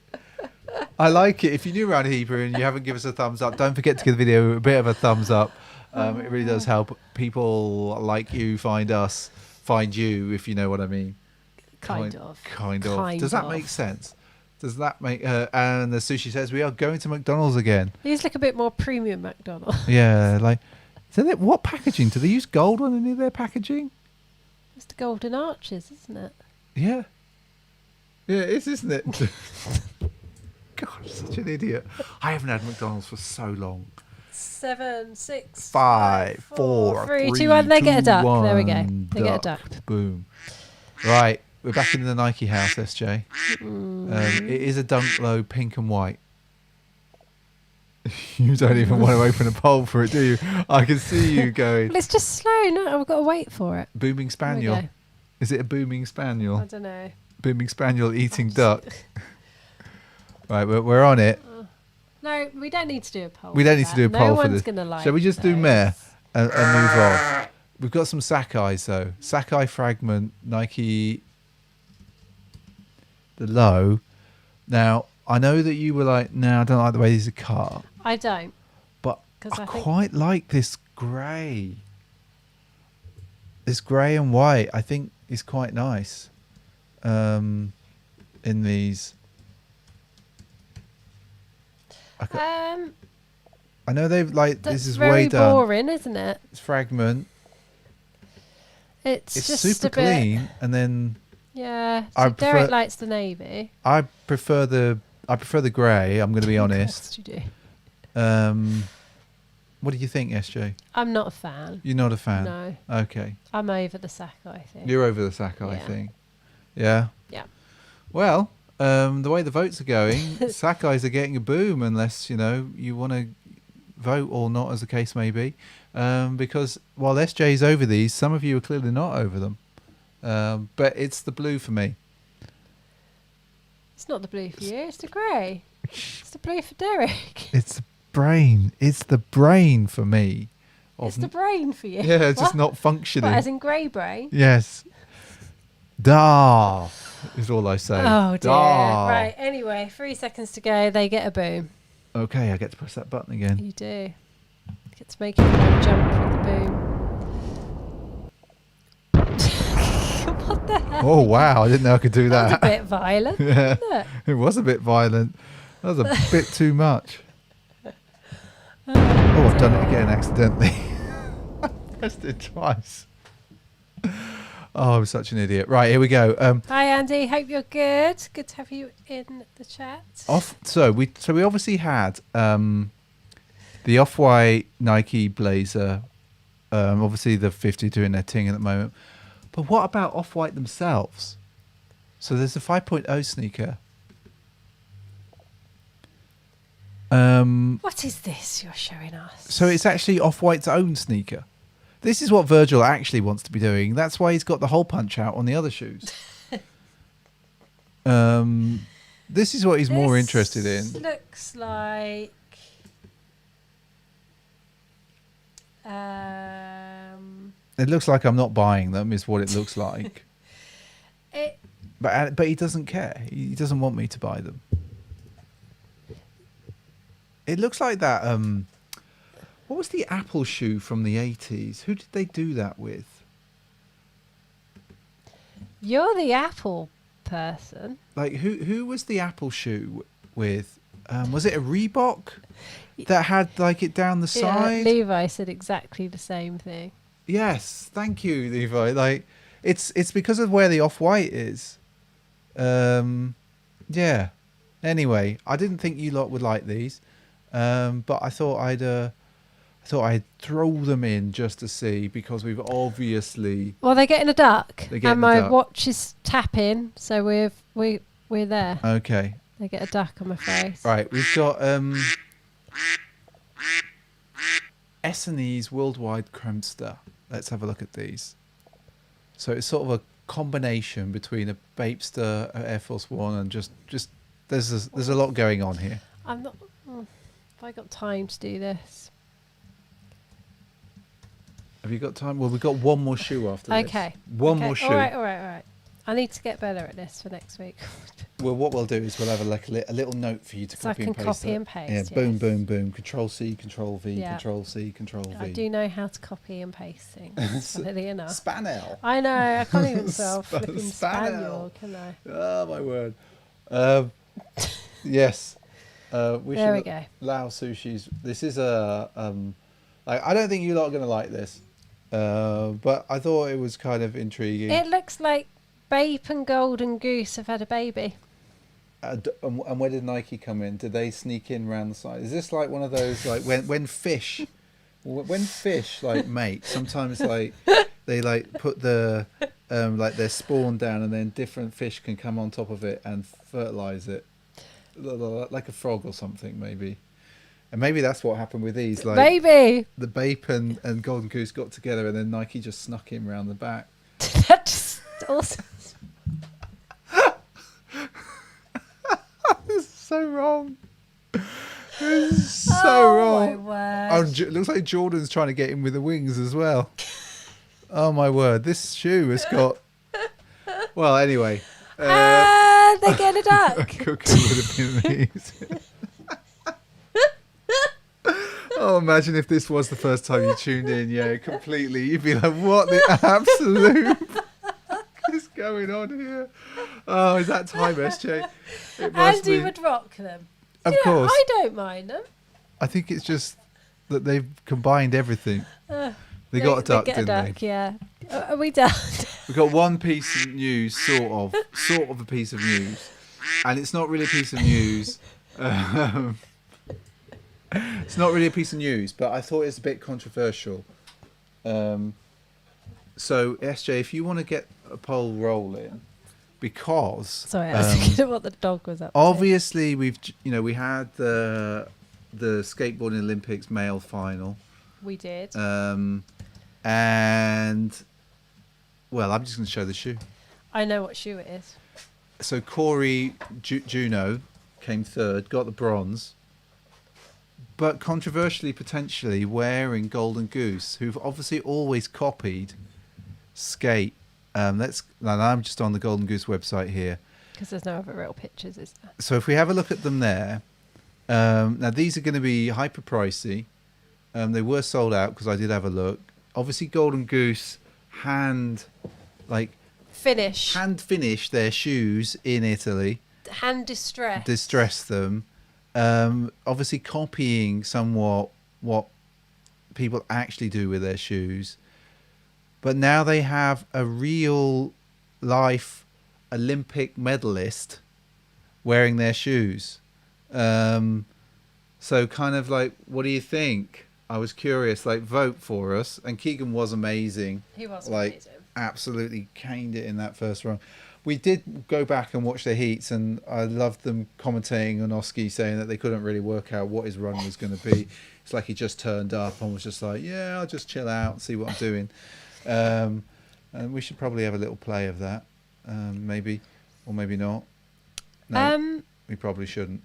Speaker 1: I like it. If you're new around Hebrew and you haven't given us a thumbs up, don't forget to give the video a bit of a thumbs up. It really does help people like you find us, find you, if you know what I mean.
Speaker 2: Kind of.
Speaker 1: Does that make sense? Does that make... and the sushi says, we are going to McDonald's again.
Speaker 2: These look a bit more premium McDonald's.
Speaker 1: Yeah, like... What packaging? Do they use gold on any of their packaging?
Speaker 2: It's the golden arches, isn't it?
Speaker 1: Yeah. Yeah, it is, isn't it? God, I'm such an idiot. I haven't had McDonald's for so long.
Speaker 2: 7, 6,
Speaker 1: 5, 4,
Speaker 2: 3, 2, 1. They get a duck. There we go.
Speaker 1: one,
Speaker 2: They get a duck.
Speaker 1: Boom. Right, we're back in the Nike house, SJ. It is a Dunk Low pink and white. You don't even want to open a poll for it, do you? I can see you going.
Speaker 2: Well, it's just slow. No, I've got to wait for it.
Speaker 1: Booming
Speaker 2: There we
Speaker 1: spaniel.
Speaker 2: go.
Speaker 1: Is it a booming
Speaker 2: I
Speaker 1: spaniel?
Speaker 2: don't know.
Speaker 1: Booming spaniel eating duck. Right, we're on it.
Speaker 2: No, we don't need to do a poll.
Speaker 1: We don't
Speaker 2: for
Speaker 1: need to
Speaker 2: that.
Speaker 1: do a poll
Speaker 2: No
Speaker 1: for
Speaker 2: one's
Speaker 1: this.
Speaker 2: going to like
Speaker 1: Shall we just do
Speaker 2: those.
Speaker 1: meh and move on? We've got some Sackeyes though. Sackeye Fragment, Nike, the low. Now, I know that you were like, no, I don't like the way these are cut.
Speaker 2: I don't.
Speaker 1: But
Speaker 2: 'Cause
Speaker 1: I
Speaker 2: I think-
Speaker 1: quite like this grey. This grey and white, I think, is quite nice. In these. I know they've like
Speaker 2: That's
Speaker 1: this is
Speaker 2: very
Speaker 1: way done.
Speaker 2: boring, isn't it?
Speaker 1: It's Fragment.
Speaker 2: It's just
Speaker 1: super
Speaker 2: a bit,
Speaker 1: clean, and then
Speaker 2: Yeah.
Speaker 1: I
Speaker 2: So Derek
Speaker 1: prefer-
Speaker 2: likes the navy.
Speaker 1: I prefer the grey. I'm going to be
Speaker 2: Of
Speaker 1: honest.
Speaker 2: course you do.
Speaker 1: What do you think, SJ?
Speaker 2: I'm not a fan.
Speaker 1: You're not a fan.
Speaker 2: No.
Speaker 1: Okay,
Speaker 2: I'm over the Sackeye thing.
Speaker 1: you're over the Sackeye
Speaker 2: Yeah.
Speaker 1: thing. Yeah.
Speaker 2: Yeah.
Speaker 1: Well, the way the votes are going, Sackeyes are getting a boom unless you want to vote or not, as the case may be. Because while SJ's over these, some of you are clearly not over them. But it's the blue for me.
Speaker 2: It's not the blue for you. It's the grey. It's the blue for Derek.
Speaker 1: It's the brain. It's the brain for me.
Speaker 2: It's the brain for you.
Speaker 1: Yeah, it's just
Speaker 2: What?
Speaker 1: not functioning.
Speaker 2: What, as in grey brain?
Speaker 1: Yes. Da is all I say.
Speaker 2: Oh dear.
Speaker 1: Da.
Speaker 2: Right. Anyway, 3 seconds to go. They get a boom.
Speaker 1: Okay, I get to press that button again.
Speaker 2: You do. Get to make everyone jump with the boom. What the hell?
Speaker 1: Oh wow! I didn't know I could do
Speaker 2: That was
Speaker 1: that.
Speaker 2: a bit violent,
Speaker 1: Yeah,
Speaker 2: wasn't it?
Speaker 1: it was a bit violent. That was a bit too much. Oh, I've done it again accidentally. I pressed it twice. Oh, I'm such an idiot. Right, here we go.
Speaker 2: Hi Andy, hope you're good. Good to have you in the chat.
Speaker 1: So we obviously had the Off-White Nike blazer. Obviously the 50 doing their thing at the moment. But what about Off-White themselves? So there's the 5.0 sneaker.
Speaker 2: What is this you're showing us?
Speaker 1: So it's actually Off-White's own sneaker. This is what Virgil actually wants to be doing. That's why he's got the hole punch out on the other shoes. This is what he's more interested in.
Speaker 2: Looks like
Speaker 1: It looks like I'm not buying them, is what it looks like. But he doesn't care. He doesn't want me to buy them. It looks like that. What was the Apple shoe from the 80s? Who did they do that with?
Speaker 2: You're the Apple person.
Speaker 1: Like who was the Apple shoe with? Was it a Reebok that had like it down the side?
Speaker 2: Yeah, Levi said exactly the same thing.
Speaker 1: Yes, thank you, Levi. Like it's because of where the Off-White is. Yeah. Anyway, I didn't think you lot would like these, but I thought I'd throw them in just to see, because we've obviously.
Speaker 2: Well, they're getting a duck, and my
Speaker 1: duck.
Speaker 2: watch is tapping, so we're there.
Speaker 1: Okay.
Speaker 2: They get a duck on my face.
Speaker 1: Right, we've got S&E's Worldwide Kremster. Let's have a look at these. So it's sort of a combination between a Bapester, a Air Force One, and just there's a lot going on here.
Speaker 2: I'm not. Have I got time to do this?
Speaker 1: Have you got time? Well, we've got one more shoe after this.
Speaker 2: Okay.
Speaker 1: One more shoe.
Speaker 2: All right. I need to get better at this for next week.
Speaker 1: Well, what we'll do is we'll have a little note for you to
Speaker 2: So I
Speaker 1: copy
Speaker 2: can
Speaker 1: and paste.
Speaker 2: copy and paste,
Speaker 1: Yeah, boom,
Speaker 2: yes.
Speaker 1: boom, boom. Control C, Control V,
Speaker 2: Yeah.
Speaker 1: Control C, Control V.
Speaker 2: I do know how to copy and paste things, funnily enough.
Speaker 1: Spanel.
Speaker 2: I know, I can't even spell
Speaker 1: Sp-
Speaker 2: flipping
Speaker 1: Spaniel.
Speaker 2: Spaniel, can I?
Speaker 1: Oh my word. Yes. We
Speaker 2: There
Speaker 1: should
Speaker 2: we go.
Speaker 1: Lao Sushi's. This is a I don't think you lot are gonna like this, but I thought it was kind of intriguing.
Speaker 2: It looks like Bape and Golden Goose have had a baby.
Speaker 1: And where did Nike come in? Did they sneak in round the side? Is this like one of those like when fish like mate? Sometimes like they like put the like their spawn down, and then different fish can come on top of it and fertilize it, like a frog or something maybe. And maybe that's what happened with these. Like
Speaker 2: Baby!
Speaker 1: the Bape and Golden Goose got together, and then Nike just snuck him round the back.
Speaker 2: That's awesome.
Speaker 1: This is so wrong. This is so
Speaker 2: Oh,
Speaker 1: wrong.
Speaker 2: my
Speaker 1: Oh,
Speaker 2: word.
Speaker 1: it looks like Jordan's trying to get in with the wings as well. Oh my word, this shoe has got. Well, anyway.
Speaker 2: They're getting a duck.
Speaker 1: Cooking with a Vietnamese. Oh, imagine if this was the first time you tuned in. Yeah, completely. You'd be like, what the absolute fuck is going on here? Oh, is that time, SJ? It must
Speaker 2: Andy
Speaker 1: be.
Speaker 2: would rock them.
Speaker 1: Of
Speaker 2: Yeah,
Speaker 1: course.
Speaker 2: I don't mind them.
Speaker 1: I think it's just that they've combined everything. They got a duck,
Speaker 2: get a
Speaker 1: didn't
Speaker 2: duck,
Speaker 1: they?
Speaker 2: yeah. Are we done?
Speaker 1: We've got one piece of news, sort of a piece of news, and it's not really a piece of news. It's not really a piece of news, but I thought it's a bit controversial. So, SJ, if you want to get a poll rolling, because
Speaker 2: Sorry, I was thinking of what the dog was up to.
Speaker 1: obviously we had the skateboarding Olympics male final.
Speaker 2: We did.
Speaker 1: And well, I'm just going to show the shoe.
Speaker 2: I know what shoe it is.
Speaker 1: So Corey Juno came third, got the bronze, but controversially, potentially wearing Golden Goose, who've obviously always copied skate. And I'm just on the Golden Goose website here.
Speaker 2: Because there's no other real pictures, is there?
Speaker 1: So if we have a look at them there, Now these are going to be hyper pricey. They were sold out because I did have a look. Obviously, Golden Goose hand finish their shoes in Italy.
Speaker 2: Hand
Speaker 1: Distress them. Obviously, copying somewhat what people actually do with their shoes. But now they have a real life Olympic medalist wearing their shoes. So kind of like, what do you think? I was curious, like, vote for us. And Keegan was amazing.
Speaker 2: He was
Speaker 1: amazing. Absolutely caned it in that first run. We did go back and watch the heats, and I loved them commentating on Oski, saying that they couldn't really work out what his run was going to be. It's like he just turned up and was just like, yeah, I'll just chill out and see what I'm doing. And we should probably have a little play of that, maybe, or maybe not. No, we probably shouldn't.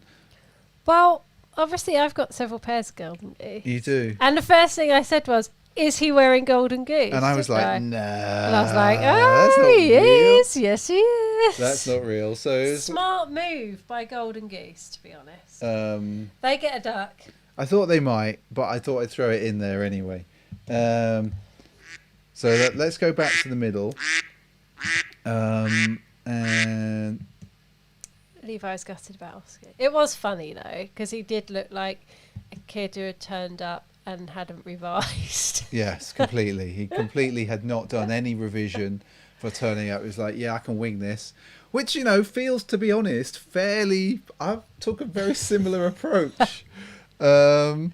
Speaker 2: Well, obviously I've got several pairs of Golden Goose.
Speaker 1: You do?
Speaker 2: And the first thing I said was, is he wearing Golden Goose?
Speaker 1: And I was like, no.
Speaker 2: And I was like, oh, he is. Yes, he is.
Speaker 1: That's not real. So
Speaker 2: smart move by Golden Goose, to be honest. They get a duck.
Speaker 1: I thought they might, but I thought I'd throw it in there anyway. So let's go back to the middle. And
Speaker 2: Levi's gutted about Oscar. It was funny, though, because he did look like a kid who had turned up and hadn't revised.
Speaker 1: Yes, completely. He completely had not done any revision for turning up. It was like, yeah, I can wing this. Which, feels, to be honest, fairly... I took a very similar approach to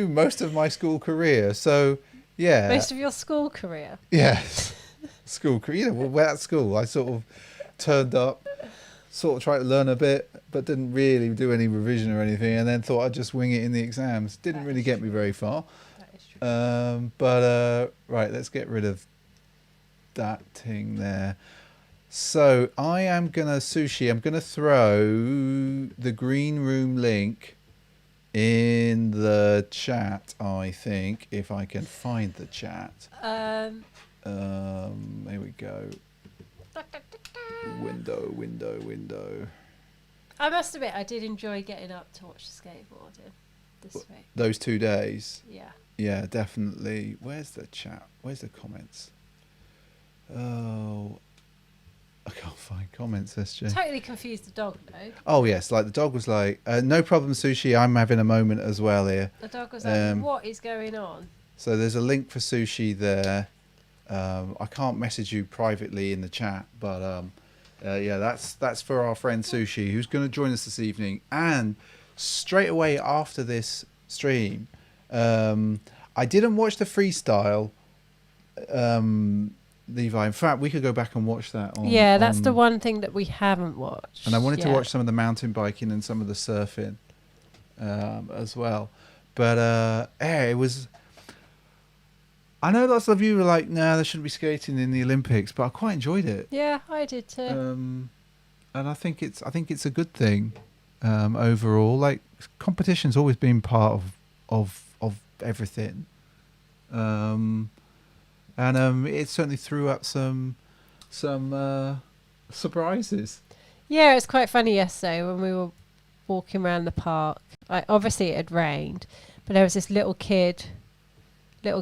Speaker 1: most of my school career. So, yeah.
Speaker 2: Most of your school career?
Speaker 1: Yes. School career. Well, at school, I sort of turned up, sort of tried to learn a bit, but didn't really do any revision or anything, and then thought I'd just wing it in the exams. Didn't really get me very far.
Speaker 2: That is true.
Speaker 1: Right, let's get rid of that thing there. So I am going to, Sushi, I'm going to throw the green room link in the chat, I think, if I can find the chat. Here we go. Window.
Speaker 2: I must admit, I did enjoy getting up to watch the skateboarding this week.
Speaker 1: Those 2 days?
Speaker 2: Yeah.
Speaker 1: Yeah, definitely. Where's the chat? Where's the comments? Oh, I can't find comments, SJ.
Speaker 2: Totally confused the dog, though.
Speaker 1: Oh, yes. Like, the dog was like, no problem, Sushi. I'm having a moment as well here.
Speaker 2: The dog was like, what is going on?
Speaker 1: So there's a link for Sushi there. I can't message you privately in the chat, but yeah, that's for our friend Sushi, who's going to join us this evening. And straight away after this stream, I didn't watch the freestyle, Levi. In fact, we could go back and watch that.
Speaker 2: That's the one thing that we haven't watched.
Speaker 1: And I wanted to watch some of the mountain biking and some of the surfing as well. But it was... I know lots of you were like, nah, they shouldn't be skating in the Olympics, but I quite enjoyed it.
Speaker 2: Yeah, I did too.
Speaker 1: And I think it's a good thing overall. Like, competition's always been part of everything. And it certainly threw up some surprises.
Speaker 2: Yeah, it was quite funny yesterday when we were walking around the park. Like, obviously it had rained, but there was this little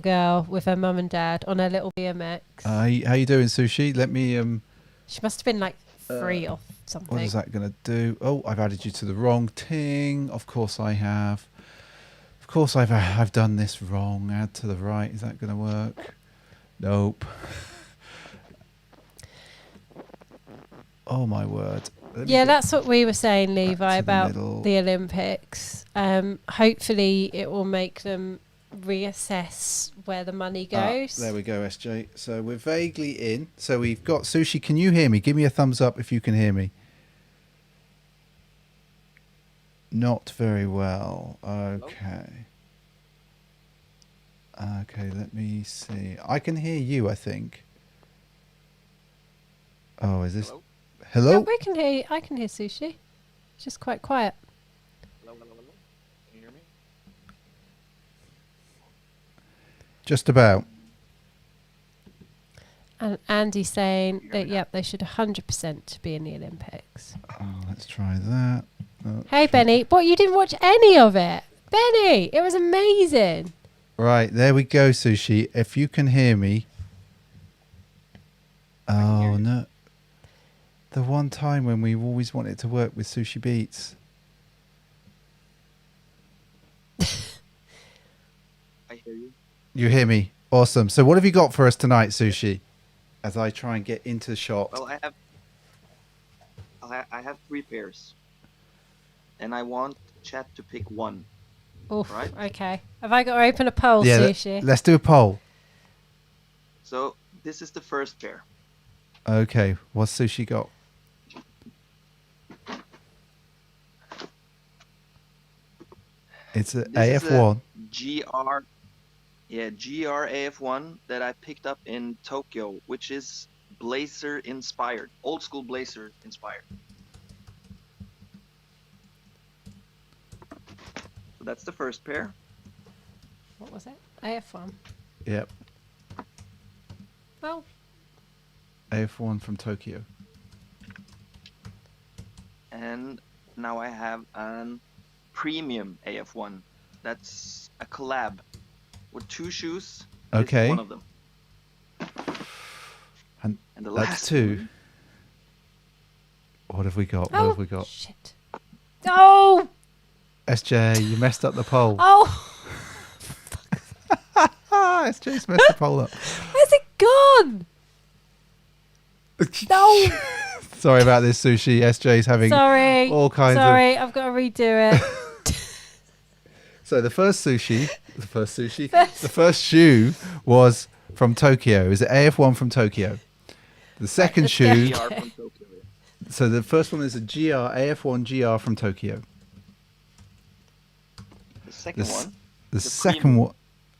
Speaker 2: girl with her mum and dad on her little BMX.
Speaker 1: How you doing, Sushi? Let me...
Speaker 2: She must have been like 3 or something.
Speaker 1: What is that going to do? Oh, I've added you to the wrong thing. Of course I have. Of course I've done this wrong. Add to the right. Is that going to work? Nope. Oh, my word.
Speaker 2: Yeah, that's what we were saying, Levi, about the Olympics. Hopefully it will make them reassess where the money goes.
Speaker 1: There we go, SJ. So we're vaguely in. So we've got Sushi. Can you hear me? Give me a thumbs up if you can hear me. Not very well. Okay. Okay, let me see. I can hear you, I think. Oh, is this... Hello?
Speaker 2: Yeah, we can hear you. I can hear Sushi. It's just quite quiet.
Speaker 3: Hello. Can you hear me?
Speaker 1: Just about.
Speaker 2: And Andy's saying that, yep, they should 100% be in the Olympics.
Speaker 1: Oh, let's try that.
Speaker 2: Hey, Benny. But you didn't watch any of it. Benny, it was amazing.
Speaker 1: Right, there we go, Sushi. If you can hear me. Oh, no. The one time when we always wanted to work with Sushi Beats.
Speaker 3: I hear you.
Speaker 1: You hear me? Awesome. So what have you got for us tonight, Sushi? As I try and get into the shot.
Speaker 3: Well, I have 3 pairs, and I want chat to pick one.
Speaker 2: Oof,
Speaker 3: Right.
Speaker 2: okay. Have I got to open a poll,
Speaker 1: Yeah,
Speaker 2: Sushi?
Speaker 1: let's do a poll.
Speaker 3: So this is the first pair.
Speaker 1: Okay, what's Sushi got? It's an
Speaker 3: This is
Speaker 1: AF1.
Speaker 3: GR AF1 that I picked up in Tokyo, which is Blazer inspired, old school Blazer inspired. So that's the first pair.
Speaker 2: What was it? AF1.
Speaker 1: Yep,
Speaker 2: Well,
Speaker 1: AF1 from Tokyo.
Speaker 3: And now I have an premium AF1. That's a collab with 2 shoes. This is
Speaker 1: Okay.
Speaker 3: one of them.
Speaker 1: And
Speaker 3: And the
Speaker 1: that's
Speaker 3: last
Speaker 1: 2.
Speaker 3: one,
Speaker 1: What have we got? What
Speaker 2: oh,
Speaker 1: have we got?
Speaker 2: shit. Oh!
Speaker 1: SJ, you messed up the poll.
Speaker 2: Oh!
Speaker 1: SJ's messed the poll up.
Speaker 2: Where's it gone? No!
Speaker 1: Sorry about this, Sushi. SJ's having
Speaker 2: Sorry.
Speaker 1: all kinds of...
Speaker 2: Sorry, I've got to redo it.
Speaker 1: So the first shoe was from Tokyo. It was the AF1 from Tokyo. The second
Speaker 2: let's
Speaker 1: shoe...
Speaker 2: go.
Speaker 3: GR from Tokyo.
Speaker 1: So the first one is a AF1 GR from Tokyo.
Speaker 3: The second
Speaker 1: The,
Speaker 3: one,
Speaker 1: the
Speaker 3: the
Speaker 1: second one,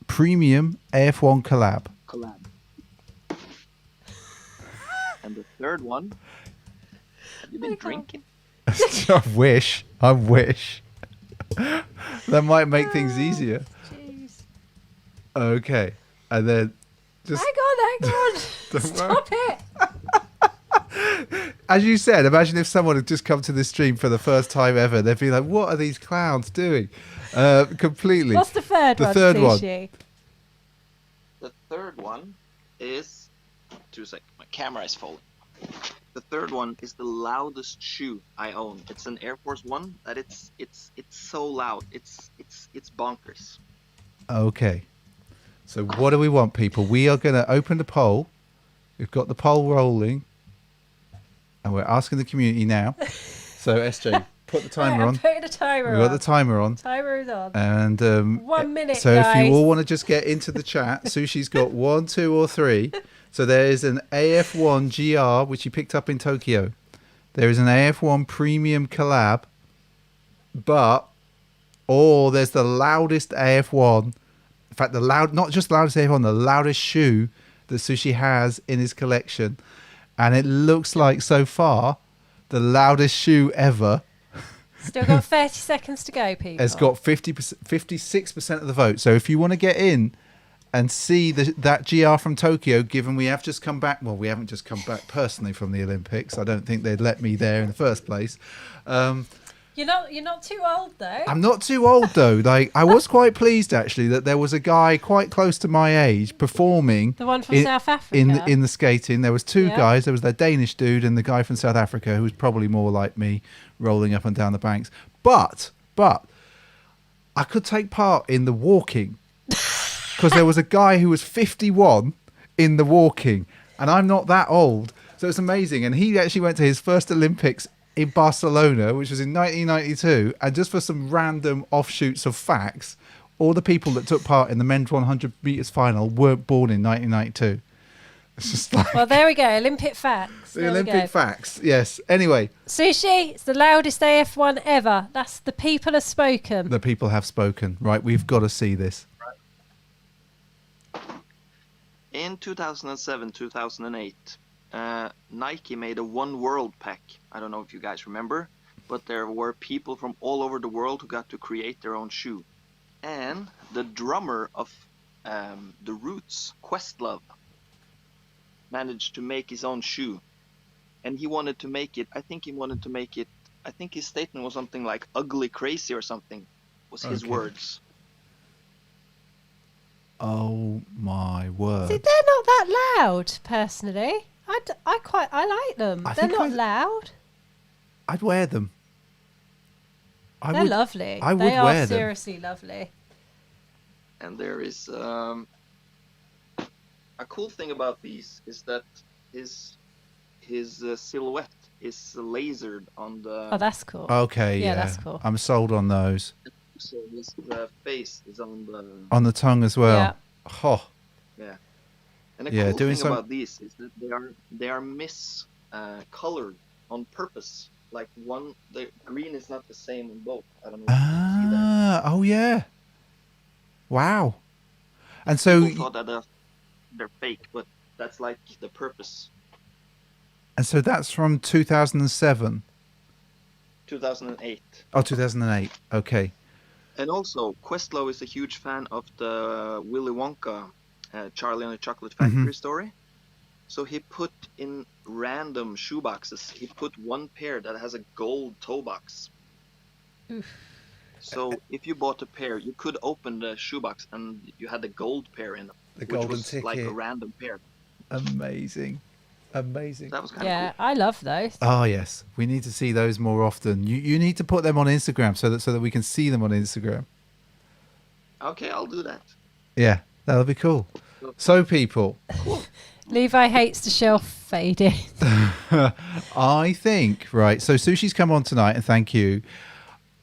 Speaker 1: premium AF1 collab.
Speaker 3: collab. And the third one, have you been
Speaker 2: my God.
Speaker 3: drinking?
Speaker 1: I wish. That might make things easier.
Speaker 2: Jeez.
Speaker 1: Okay. And then just...
Speaker 2: Hang on.
Speaker 1: Don't
Speaker 2: Stop it.
Speaker 1: As you said, imagine if someone had just come to this stream for the first time ever. They'd be like, what are these clowns doing? Completely.
Speaker 2: What's the third
Speaker 1: The
Speaker 2: one,
Speaker 1: third one.
Speaker 2: Sushi?
Speaker 3: The third one is 2 seconds. My camera is falling. The third one is the loudest shoe I own. It's an Air Force One that it's so loud. It's bonkers.
Speaker 1: Okay. So what do we want, people? We are going to open the poll. We've got the poll rolling. And we're asking the community now. So, SJ, put the timer
Speaker 2: Right,
Speaker 1: on.
Speaker 2: I'm putting the timer
Speaker 1: We've got the timer on.
Speaker 2: Timer is on.
Speaker 1: And
Speaker 2: 1 minute,
Speaker 1: so if
Speaker 2: guys.
Speaker 1: you all want to just get into the chat, Sushi's got 1, 2, or 3. So there is an AF1 GR, which he picked up in Tokyo. There is an AF1 premium collab. There's the loudest AF1. In fact, not just loudest AF1, the loudest shoe that Sushi has in his collection. And it looks like, so far, the loudest shoe ever.
Speaker 2: Still got 30 seconds to go, people.
Speaker 1: Has got 56% of the vote. So if you want to get in and see that GR from Tokyo, given we have just come back, well, we haven't just come back personally from the Olympics. I don't think they'd let me there in the first place.
Speaker 2: You're not too old though.
Speaker 1: I'm not too old though. Like, I was quite pleased actually that there was a guy quite close to my age performing.
Speaker 2: The one from South Africa.
Speaker 1: In the skating. There was 2
Speaker 2: Yeah.
Speaker 1: guys. There was that Danish dude and the guy from South Africa who was probably more like me, rolling up and down the banks. But I could take part in the walking because there was a guy who was 51 in the walking, and I'm not that old, so it's amazing. And he actually went to his first Olympics in Barcelona, which was in 1992, and just for some random offshoots of facts, all the people that took part in the men's 100 meters final weren't born in 1992. It's just like
Speaker 2: Well, there we go. Olympic facts.
Speaker 1: the
Speaker 2: There we
Speaker 1: Olympic
Speaker 2: go.
Speaker 1: facts. Yes. Anyway,
Speaker 2: Sushi, it's the loudest AF1 ever. That's the people have spoken.
Speaker 1: the people have spoken. Right, we've got to see this.
Speaker 3: In 2007, 2008, Nike made a One World pack. I don't know if you guys remember, but there were people from all over the world who got to create their own shoe. And the drummer of The Roots, Questlove, managed to make his own shoe. And he wanted to make it, I think he wanted to make it I think his statement was something like "ugly crazy" or something. Was his
Speaker 1: Okay.
Speaker 3: words.
Speaker 1: Oh my
Speaker 2: See,
Speaker 1: word!
Speaker 2: they're not that loud, personally. I like them.
Speaker 1: I
Speaker 2: They're
Speaker 1: think
Speaker 2: not loud.
Speaker 1: I'd wear them.
Speaker 2: They're lovely.
Speaker 1: I would
Speaker 2: they are
Speaker 1: wear them.
Speaker 2: seriously lovely.
Speaker 3: And there is a cool thing about these is that his silhouette is lasered on the.
Speaker 2: Oh, that's cool.
Speaker 1: Okay, yeah,
Speaker 2: that's cool.
Speaker 1: I'm sold on those.
Speaker 3: So his face is on the.
Speaker 1: On the tongue as well.
Speaker 2: Yeah.
Speaker 1: Oh,
Speaker 3: Yeah. And the
Speaker 1: Yeah,
Speaker 3: cool
Speaker 1: doing
Speaker 3: thing
Speaker 1: some-
Speaker 3: about these is that they are colored on purpose. Like the green is not the same on both. I don't know if you can see that.
Speaker 1: oh yeah. Wow. And so,
Speaker 3: People thought that they're fake, but that's like the purpose.
Speaker 1: that's from 2007.
Speaker 3: 2008.
Speaker 1: Oh, 2008. Okay.
Speaker 3: And also, Questlove is a huge fan of the Willy Wonka, Charlie and the Chocolate Factory story. So he put in random shoeboxes. He put one pair that has a gold toe box.
Speaker 2: Oof.
Speaker 3: So if you bought a pair, you could open the shoebox and you had the gold pair in it,
Speaker 1: The
Speaker 3: which
Speaker 1: golden
Speaker 3: was like a
Speaker 1: ticket.
Speaker 3: random pair.
Speaker 1: Amazing. Amazing.
Speaker 3: That was kind of
Speaker 2: Yeah, I love those.
Speaker 1: Oh yes, we need to see those more often. You need to put them on Instagram so that we can see them on Instagram.
Speaker 3: cool. Okay, I'll do that.
Speaker 1: Yeah, that'll be cool. So people,
Speaker 2: Levi hates the shelf fading.
Speaker 1: I think right. So Sushi's come on tonight, and thank you.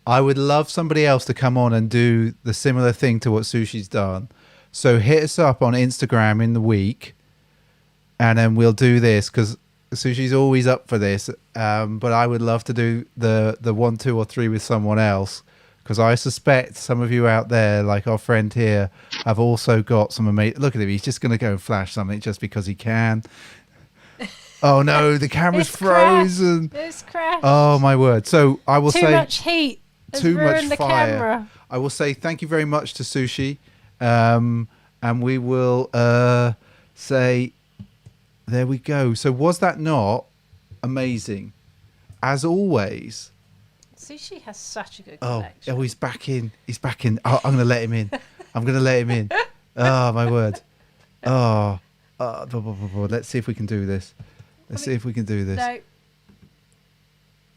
Speaker 1: I would love somebody else to come on and do the similar thing to what Sushi's done. So hit us up on Instagram in the week, and then we'll do this because Sushi's always up for this. But I would love to do the 1, 2, or 3 with someone else because I suspect some of you out there, like our friend here, have also got some amazing. Look at him; he's just going to go and flash something just because he can. Oh no, the camera's
Speaker 2: It's crashed.
Speaker 1: frozen.
Speaker 2: It's crashed.
Speaker 1: Oh my word! So I will
Speaker 2: Too
Speaker 1: say
Speaker 2: much heat. Has
Speaker 1: too much
Speaker 2: ruined the
Speaker 1: fire.
Speaker 2: camera.
Speaker 1: I will say thank you very much to Sushi, and we will say there we go. So was that not amazing? As always.
Speaker 2: Sushi has such a good
Speaker 1: Oh,
Speaker 2: collection.
Speaker 1: he's back in. He's back in. Oh, I'm going to let him in. I'm going to let him in. Oh, my word. Let's see if we can do this. Let's see if we can do this.
Speaker 2: No.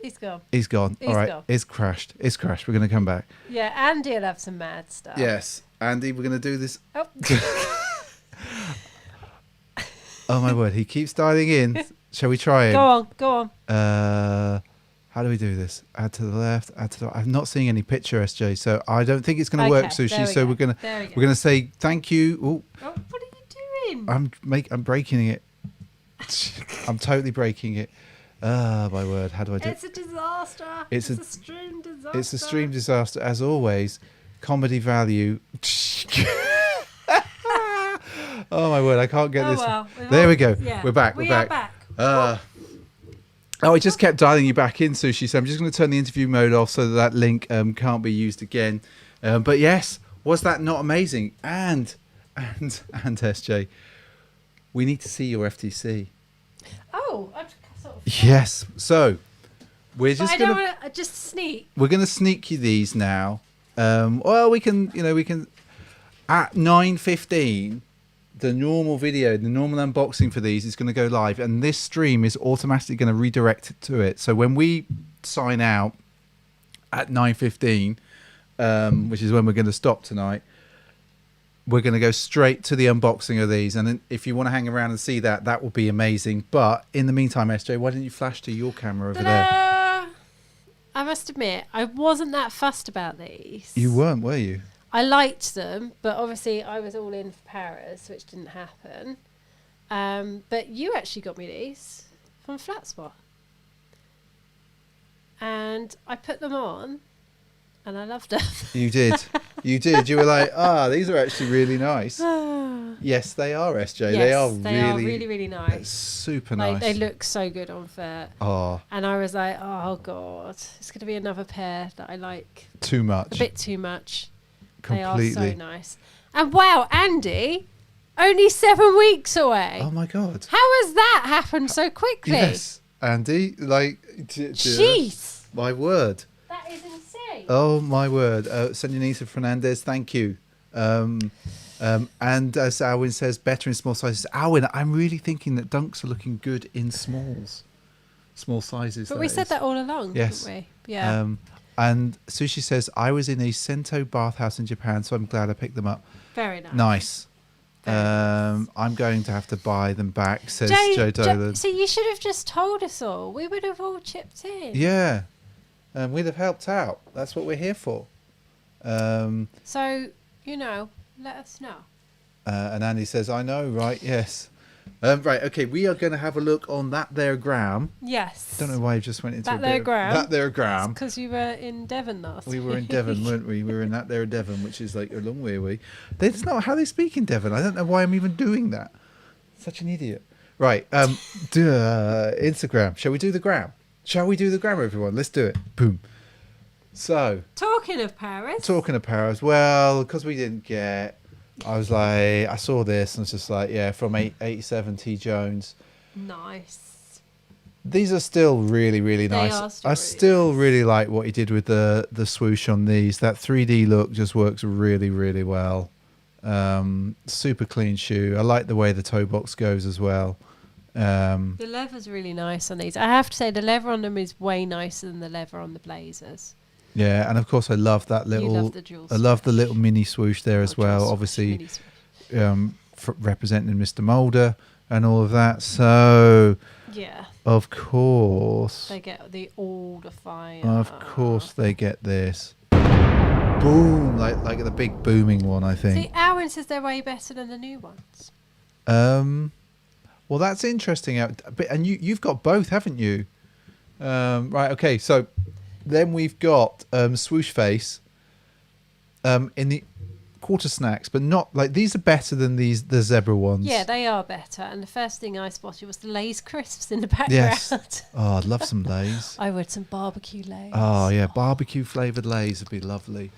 Speaker 2: He's gone.
Speaker 1: He's gone.
Speaker 2: He's
Speaker 1: All right.
Speaker 2: gone.
Speaker 1: It's crashed. It's crashed. We're going to come back.
Speaker 2: Yeah, Andy will have some mad stuff.
Speaker 1: Yes. Andy, we're going to do this.
Speaker 2: Oh.
Speaker 1: Oh, my word. He keeps dialing in. Shall we try him?
Speaker 2: Go on.
Speaker 1: How do we do this? Add to the left, add to the right. I'm not seeing any picture, SJ, so I don't think it's going to work,
Speaker 2: Okay,
Speaker 1: Sushi.
Speaker 2: there we
Speaker 1: So
Speaker 2: go.
Speaker 1: we're
Speaker 2: There we go.
Speaker 1: going to say thank you. Ooh,
Speaker 2: Oh, what are you doing?
Speaker 1: I'm breaking it. I'm totally breaking it. Ah, my word. How do I do it?
Speaker 2: It's a disaster.
Speaker 1: It's
Speaker 2: It's
Speaker 1: a-
Speaker 2: a stream disaster.
Speaker 1: It's a stream disaster as always. Comedy value. Oh my word! I can't get
Speaker 2: Oh,
Speaker 1: this.
Speaker 2: well.
Speaker 1: There we go.
Speaker 2: Yeah.
Speaker 1: We're back.
Speaker 2: We
Speaker 1: We're
Speaker 2: are
Speaker 1: back.
Speaker 2: back.
Speaker 1: Oh, I just kept dialing you back in, Sushi. So I'm just going to turn the interview mode off so that link can't be used again. But yes, was that not amazing? And SJ, we need to see your FTC.
Speaker 2: Oh, I'm sort of.
Speaker 1: Yes. So we're
Speaker 2: But
Speaker 1: just
Speaker 2: I don't
Speaker 1: gonna
Speaker 2: want to just sneak.
Speaker 1: we're gonna sneak you these now. Well, we can at 9:15. The normal video, the normal unboxing for these is going to go live, and this stream is automatically going to redirect to it. So when we sign out at 9:15, which is when we're going to stop tonight, we're going to go straight to the unboxing of these. And then if you want to hang around and see that, that will be amazing. But in the meantime, SJ, why don't you flash to your camera over there?
Speaker 2: Ta-da! I must admit, I wasn't that fussed about these.
Speaker 1: You weren't, were you?
Speaker 2: I liked them, but obviously I was all in for Paris, which didn't happen. But you actually got me these from Flat Spot. And I put them on, and I loved them.
Speaker 1: You did. You did. You were like, these are actually really nice. Yes, they are, SJ. They are
Speaker 2: really, really nice.
Speaker 1: super
Speaker 2: Like,
Speaker 1: nice.
Speaker 2: they look so good on foot.
Speaker 1: Oh,
Speaker 2: And I was like, oh, God, it's going to be another pair that I like
Speaker 1: too
Speaker 2: a
Speaker 1: much.
Speaker 2: bit too much.
Speaker 1: Completely.
Speaker 2: They are so nice. And wow, Andy, only 7 weeks away.
Speaker 1: Oh my god.
Speaker 2: How has that happened so quickly?
Speaker 1: Yes, Andy. Like,
Speaker 2: Jeez.
Speaker 1: My word.
Speaker 2: That is insane.
Speaker 1: Oh my word. Senyorita Fernandez, thank you. And as Alwyn says, better in small sizes. Alwyn, I'm really thinking that dunks are looking good in small sizes.
Speaker 2: But we said that all along,
Speaker 1: yes.
Speaker 2: didn't we? Yeah.
Speaker 1: And Sushi says, I was in a Sento bathhouse in Japan, so I'm glad I picked them up.
Speaker 2: Very nice.
Speaker 1: Nice.
Speaker 2: Very nice.
Speaker 1: I'm going to have to buy them back, says Joe Dolan.
Speaker 2: So you should have just told us all. We would have all chipped in.
Speaker 1: Yeah. We'd have helped out. That's what we're here for.
Speaker 2: So, let us know.
Speaker 1: And Andy says, I know, right? Yes. Right, okay, we are going to have a look on that there gram.
Speaker 2: Yes.
Speaker 1: Don't know why I just went into
Speaker 2: that there gram.
Speaker 1: That there gram.
Speaker 2: Because you were in Devon last
Speaker 1: We were in Devon, weren't we? We were in that there Devon, which is like a long way away. That's not how they speak in Devon. I don't know why I'm even doing that. Such an idiot. Right, Instagram. Shall we do the gram? Shall we do the gram, everyone? Let's do it. Boom. So.
Speaker 2: Talking of Paris.
Speaker 1: Well, because we didn't get... I was like, I saw this and it's just like, yeah, from 87 T Jones.
Speaker 2: Nice.
Speaker 1: These are still really, really nice. I still really like what he did with the swoosh on these. That 3D look just works really, really well. Super clean shoe. I like the way the toe box goes as well.
Speaker 2: The leather's really nice on these. I have to say the leather on them is way nicer than the leather on the blazers.
Speaker 1: Yeah, and of course I love that little.
Speaker 2: You love the dual
Speaker 1: I love the little mini swoosh there as well. Obviously, representing Mr. Mulder and all of that. So
Speaker 2: yeah,
Speaker 1: of course
Speaker 2: they get the older fire.
Speaker 1: Of course they get this. Boom, like the big booming one. I think.
Speaker 2: See, Alwyn says they're way better than the new ones.
Speaker 1: Well, that's interesting. And you've got both, haven't you? Right. Okay. So. Then we've got swoosh face in the quarter snacks, but not like these are better than the zebra ones.
Speaker 2: Yeah, they are better. And the first thing I spotted was the Lay's crisps in the background.
Speaker 1: Yes. Oh, I'd love some Lay's.
Speaker 2: I would some barbecue Lay's.
Speaker 1: Oh yeah, barbecue flavoured Lay's would be lovely.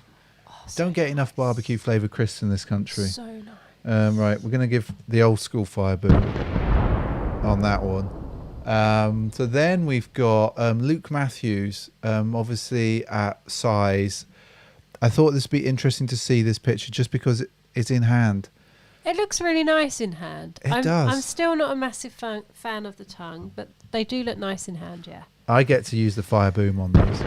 Speaker 1: Don't get enough barbecue flavoured crisps in this country.
Speaker 2: So nice.
Speaker 1: Right, we're gonna give the old school fire boom on that one. So then we've got Luke Matthews, obviously at size. I thought this would be interesting to see this picture just because it's in hand.
Speaker 2: It looks really nice in hand.
Speaker 1: It does.
Speaker 2: I'm still not a massive fan of the tongue, but they do look nice in hand, yeah.
Speaker 1: I get to use the fire boom on these.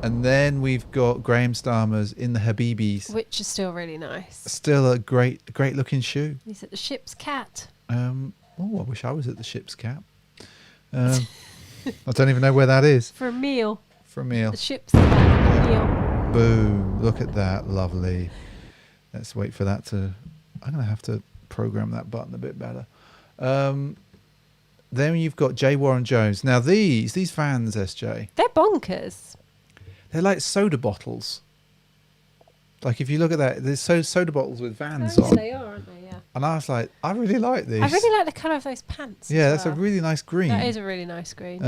Speaker 1: And then we've got Graham Starmer's in the Habibis.
Speaker 2: Which is still really nice.
Speaker 1: Still a great looking shoe.
Speaker 2: He's at the Ship's Cat.
Speaker 1: Oh, I wish I was at the Ship's Cat. I don't even know where that is.
Speaker 2: For a meal.
Speaker 1: The
Speaker 2: Ship's Cat meal.
Speaker 1: Boom. Look at that. Lovely. Let's wait for that to... I'm going to have to program that button a bit better. Then you've got J. Warren Jones. Now these Vans, SJ.
Speaker 2: They're bonkers.
Speaker 1: They're like soda bottles. Like if you look at that, there's soda bottles with Vans on.
Speaker 2: They are, aren't they? Yeah.
Speaker 1: And I was like, I really like these.
Speaker 2: I really like the colour of those pants.
Speaker 1: Yeah, that's a really nice green.
Speaker 2: That is a really nice green.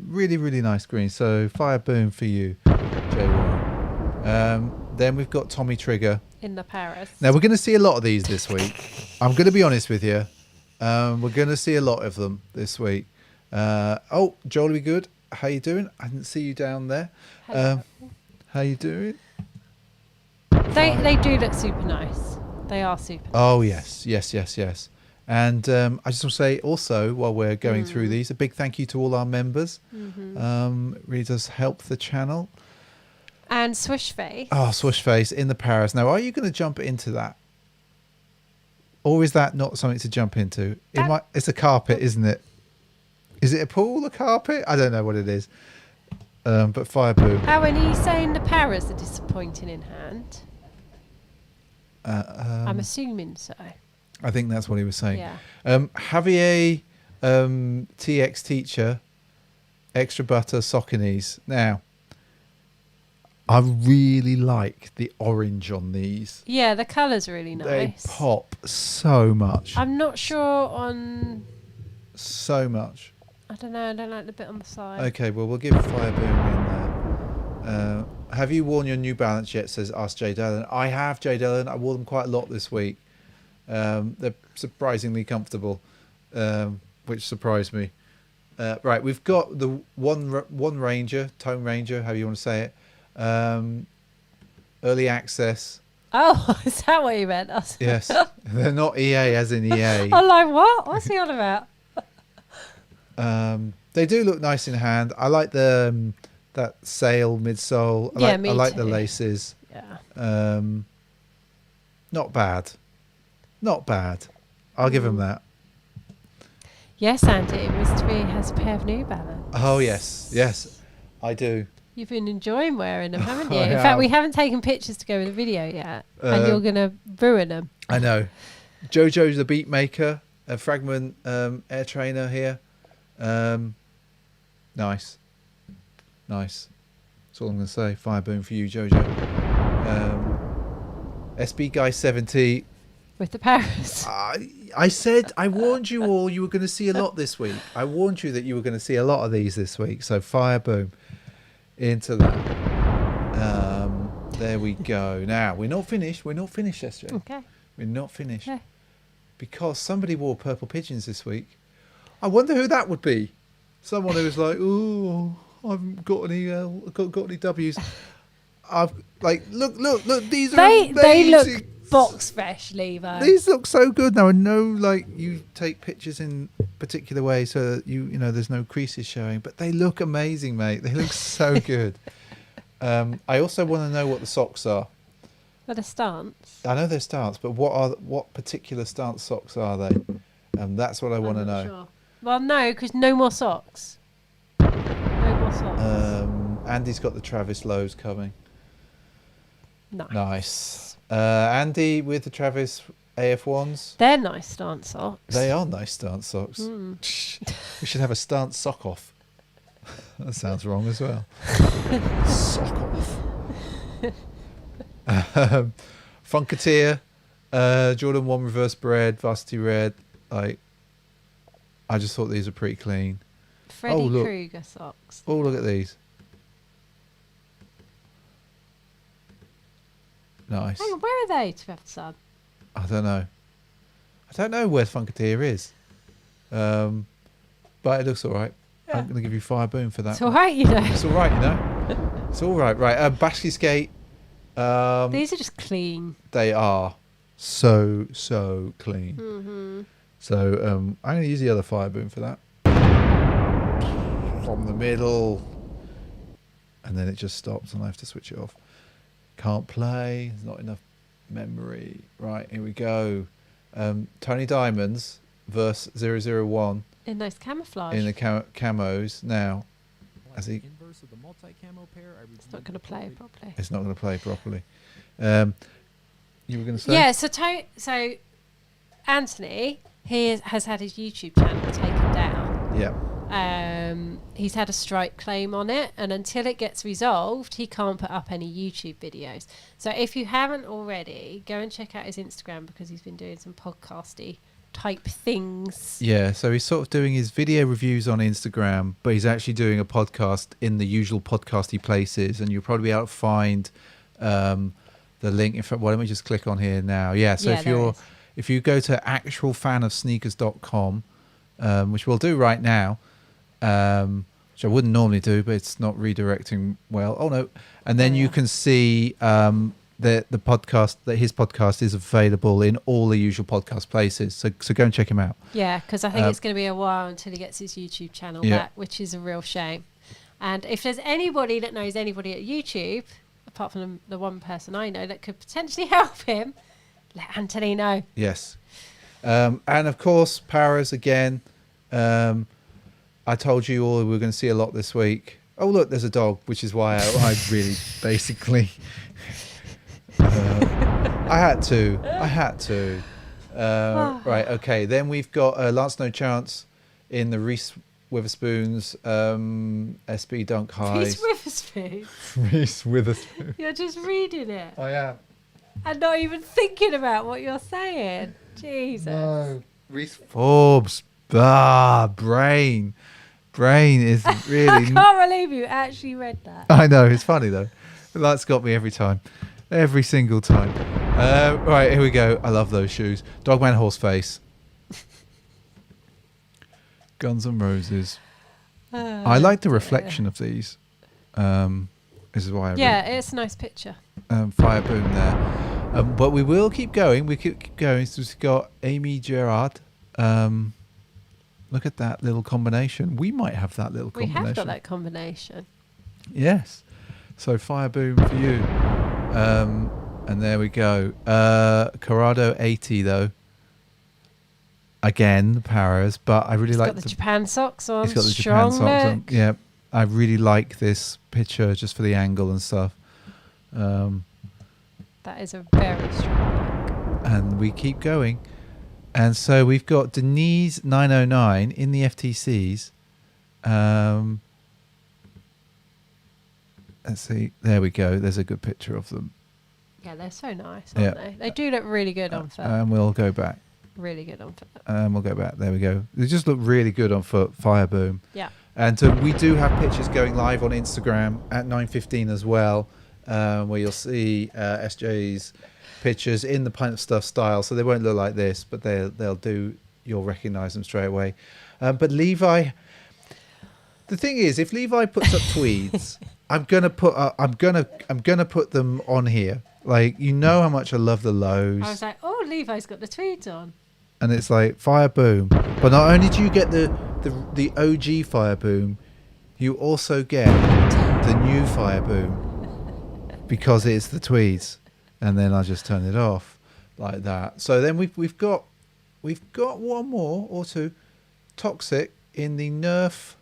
Speaker 1: Really, really nice green. So fire boom for you, Jay Warren. Then we've got Tommy Trigger.
Speaker 2: In the Paris.
Speaker 1: Now we're going to see a lot of these this week. I'm going to be honest with you. We're going to see a lot of them this week. Joel, be good. How you doing? I didn't see you down there. How you doing?
Speaker 2: They do look super nice. They are super nice.
Speaker 1: Oh, yes. And I just want to say also, while we're going through these, a big thank you to all our members. Mm-hmm. It really does help the channel.
Speaker 2: And Swish Face.
Speaker 1: Oh, Swish Face in the Paris. Now, are you going to jump into that? Or is that not something to jump into? It's a carpet, isn't it? Is it a pool, a carpet? I don't know what it is. But fire boom.
Speaker 2: When are you saying the Paris are disappointing in hand? I'm assuming so.
Speaker 1: I think that's what he was saying.
Speaker 2: Yeah.
Speaker 1: Javier TX Teacher, extra butter Sauconys. Now, I really like the orange on these.
Speaker 2: Yeah, the colour's really nice.
Speaker 1: They pop so much.
Speaker 2: I'm not sure on...
Speaker 1: So much.
Speaker 2: I don't know. I don't like the bit on the side.
Speaker 1: Okay, well, we'll give fire boom in there. Have you worn your New Balance yet, says Ask Jay Dillon. I have, Jay Dillon. I wore them quite a lot this week. They're surprisingly comfortable, which surprised me. Right, we've got the one Ranger, Tone Ranger, however you want to say it. Early access.
Speaker 2: Oh, is that what you meant?
Speaker 1: Yes, they're not EA as in EA.
Speaker 2: I'm like, what? What's he on about?
Speaker 1: They do look nice in hand. I like the that sail midsole. I
Speaker 2: Me
Speaker 1: like
Speaker 2: too.
Speaker 1: the laces.
Speaker 2: Yeah.
Speaker 1: Not bad. Not bad. I'll give him that.
Speaker 2: Yes, Andy, Mr. B has a pair of New Balance.
Speaker 1: Oh yes, I do.
Speaker 2: You've been enjoying wearing them, haven't you?
Speaker 1: I
Speaker 2: In
Speaker 1: have.
Speaker 2: fact, we haven't taken pictures to go with the video yet, and you're going to ruin them.
Speaker 1: I know. Jojo's the beat maker, a Fragment air trainer here. Nice. That's all I'm going to say. Fire boom for you, Jojo. SB Guy 70.
Speaker 2: With the Paris.
Speaker 1: I said, I warned you all you were going to see a lot this week. I warned you that you were going to see a lot of these this week. So fire boom into that. There we go. Now, we're not finished, SJ.
Speaker 2: Okay.
Speaker 1: We're not finished.
Speaker 2: Okay.
Speaker 1: Because somebody wore purple pigeons this week. I wonder who that would be. Someone who was like, oh, I haven't got any, got any W's. I've like, look, these are amazing.
Speaker 2: They look box fresh, Levo.
Speaker 1: These look so good. Now I know, like, you take pictures in a particular way so that you know there's no creases showing, but they look amazing, mate. They look so good. I also want to know what the socks are.
Speaker 2: What a stance.
Speaker 1: I know they're stance, but what particular stance socks are they? That's what I want to know.
Speaker 2: Sure. Well, no, because no more socks. No more socks.
Speaker 1: Andy's got the Travis Lows coming.
Speaker 2: Nice.
Speaker 1: Andy with the Travis AF1s.
Speaker 2: They're nice stance socks.
Speaker 1: They are nice stance socks. We should have a stance sock off. That sounds wrong as well. Sock off. Funketeer, Jordan 1 reverse bread, varsity red. I just thought these are pretty clean.
Speaker 2: Freddy
Speaker 1: look.
Speaker 2: Krueger socks.
Speaker 1: Oh, look at these. Nice.
Speaker 2: Hang on, where are they to have the sun?
Speaker 1: I don't know where Funketeer is. But it looks all right.
Speaker 2: Yeah.
Speaker 1: I'm going to give you fire boom for that.
Speaker 2: It's all right, you know.
Speaker 1: It's all right, you know. It's all right. Right. Bashley Skate.
Speaker 2: These are just clean.
Speaker 1: They are so clean.
Speaker 2: Mm-hmm.
Speaker 1: So I'm going to use the other fire boom for that. From the middle. And then it just stops and I have to switch it off. Can't play. There's not enough memory. Right, here we go. Tony Diamonds versus 001
Speaker 2: In those camouflage.
Speaker 1: in the camos. Now, as he,
Speaker 2: It's not going to play properly.
Speaker 1: it's not going to play properly. You were going to say?
Speaker 2: Yeah, so Anthony, has had his YouTube channel taken down.
Speaker 1: Yeah.
Speaker 2: He's had a strike claim on it, and until it gets resolved, he can't put up any YouTube videos. So if you haven't already, go and check out his Instagram because he's been doing some podcasty type things.
Speaker 1: Yeah, so he's sort of doing his video reviews on Instagram, but he's actually doing a podcast in the usual podcasty places, and you'll probably be able to find the link. In fact, why don't we just click on here now? Yeah, so if you go to actualfanofsneakers.com, which we'll do right now, which I wouldn't normally do, but it's not redirecting well. Oh no! And then you can see the podcast, that his podcast is available in all the usual podcast places. So go and check him out.
Speaker 2: Yeah, because I think it's going to be a while until he gets his YouTube channel back, which is a real shame. And if there's anybody that knows anybody at YouTube, apart from the one person I know that could potentially help him, let Anthony know.
Speaker 1: Yes. And of course, Paras again. I told you all we were going to see a lot this week. Oh, look, there's a dog, which is why I really basically... I had to. Right, okay. Then we've got Lance No Chance in the Reese Witherspoon's SB Dunk Highs.
Speaker 2: Reese Witherspoon?
Speaker 1: Reese Witherspoon.
Speaker 2: You're just reading it.
Speaker 1: I am.
Speaker 2: And not even thinking about what you're saying. Jesus.
Speaker 1: No. Reese Forbes. Brain is really...
Speaker 2: I can't believe you actually read that.
Speaker 1: I know, it's funny though. That's got me every time. Every single time. Right, here we go. I love those shoes. Dogman Horseface. Guns N' Roses. I like the reflection of these. This is why I
Speaker 2: it's a nice picture.
Speaker 1: Fire Boom there. But we will keep going. We keep going. So we've got Amy Gerard. Look at that little combination. We might have that little combination.
Speaker 2: We have got that combination.
Speaker 1: Yes. So Fire Boom for you. And there we go. Corrado 80 though. Again, the Paras, but I really like
Speaker 2: the Japan socks on.
Speaker 1: He's got the Japan socks on. Yeah. I really like this picture just for the angle and stuff.
Speaker 2: That is a very strong look.
Speaker 1: And we keep going. And so we've got Denise 909 in the FTCs. Let's see. There we go. There's a good picture of them.
Speaker 2: Yeah, they're so nice, aren't they? They do look really good on foot.
Speaker 1: And we'll go back.
Speaker 2: Really good on foot.
Speaker 1: We'll go back. There we go. They just look really good on foot. Fire Boom.
Speaker 2: Yeah.
Speaker 1: And we do have pictures going live on Instagram at 9:15 as well, where you'll see SJ's pictures in the Pint of Stuff style. So they won't look like this, but they'll do. You'll recognise them straight away. But Levi, the thing is, if Levi puts up tweeds, I'm gonna put them on here. Like, you know how much I love the lows.
Speaker 2: I was like, oh, Levi's got the tweeds on.
Speaker 1: And it's like Fire Boom. But not only do you get the OG Fire Boom, you also get the new Fire Boom because it's the tweeds. And then I just turn it off like that. So then we've got one more or two. Toxic in the Nerf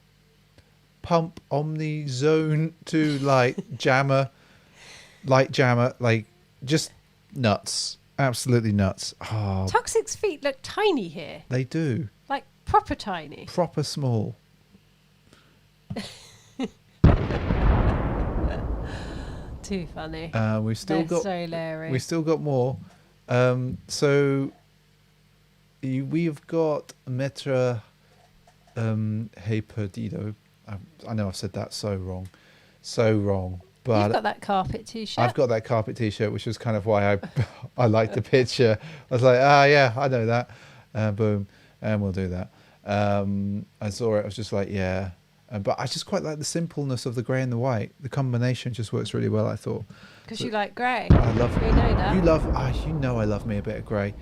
Speaker 1: Pump Omni Zone 2 light jammer, like just nuts. Absolutely nuts. Oh,
Speaker 2: Toxic's feet look tiny here.
Speaker 1: they do.
Speaker 2: Like proper tiny.
Speaker 1: Proper small.
Speaker 2: Too funny.
Speaker 1: We've still
Speaker 2: They're
Speaker 1: got
Speaker 2: so leery.
Speaker 1: we still got more. We've got Metra Hey Perdido. I know I've said that so wrong. But
Speaker 2: You've got that carpet t-shirt.
Speaker 1: I've got that carpet t-shirt, which was kind of why I liked the picture. I was like, yeah, I know that. Boom, and we'll do that. I saw it. I was just like, yeah. But I just quite like the simpleness of the grey and the white. The combination just works really well, I thought.
Speaker 2: Because you like grey.
Speaker 1: I love it.
Speaker 2: We know that.
Speaker 1: You know I love me a bit of grey.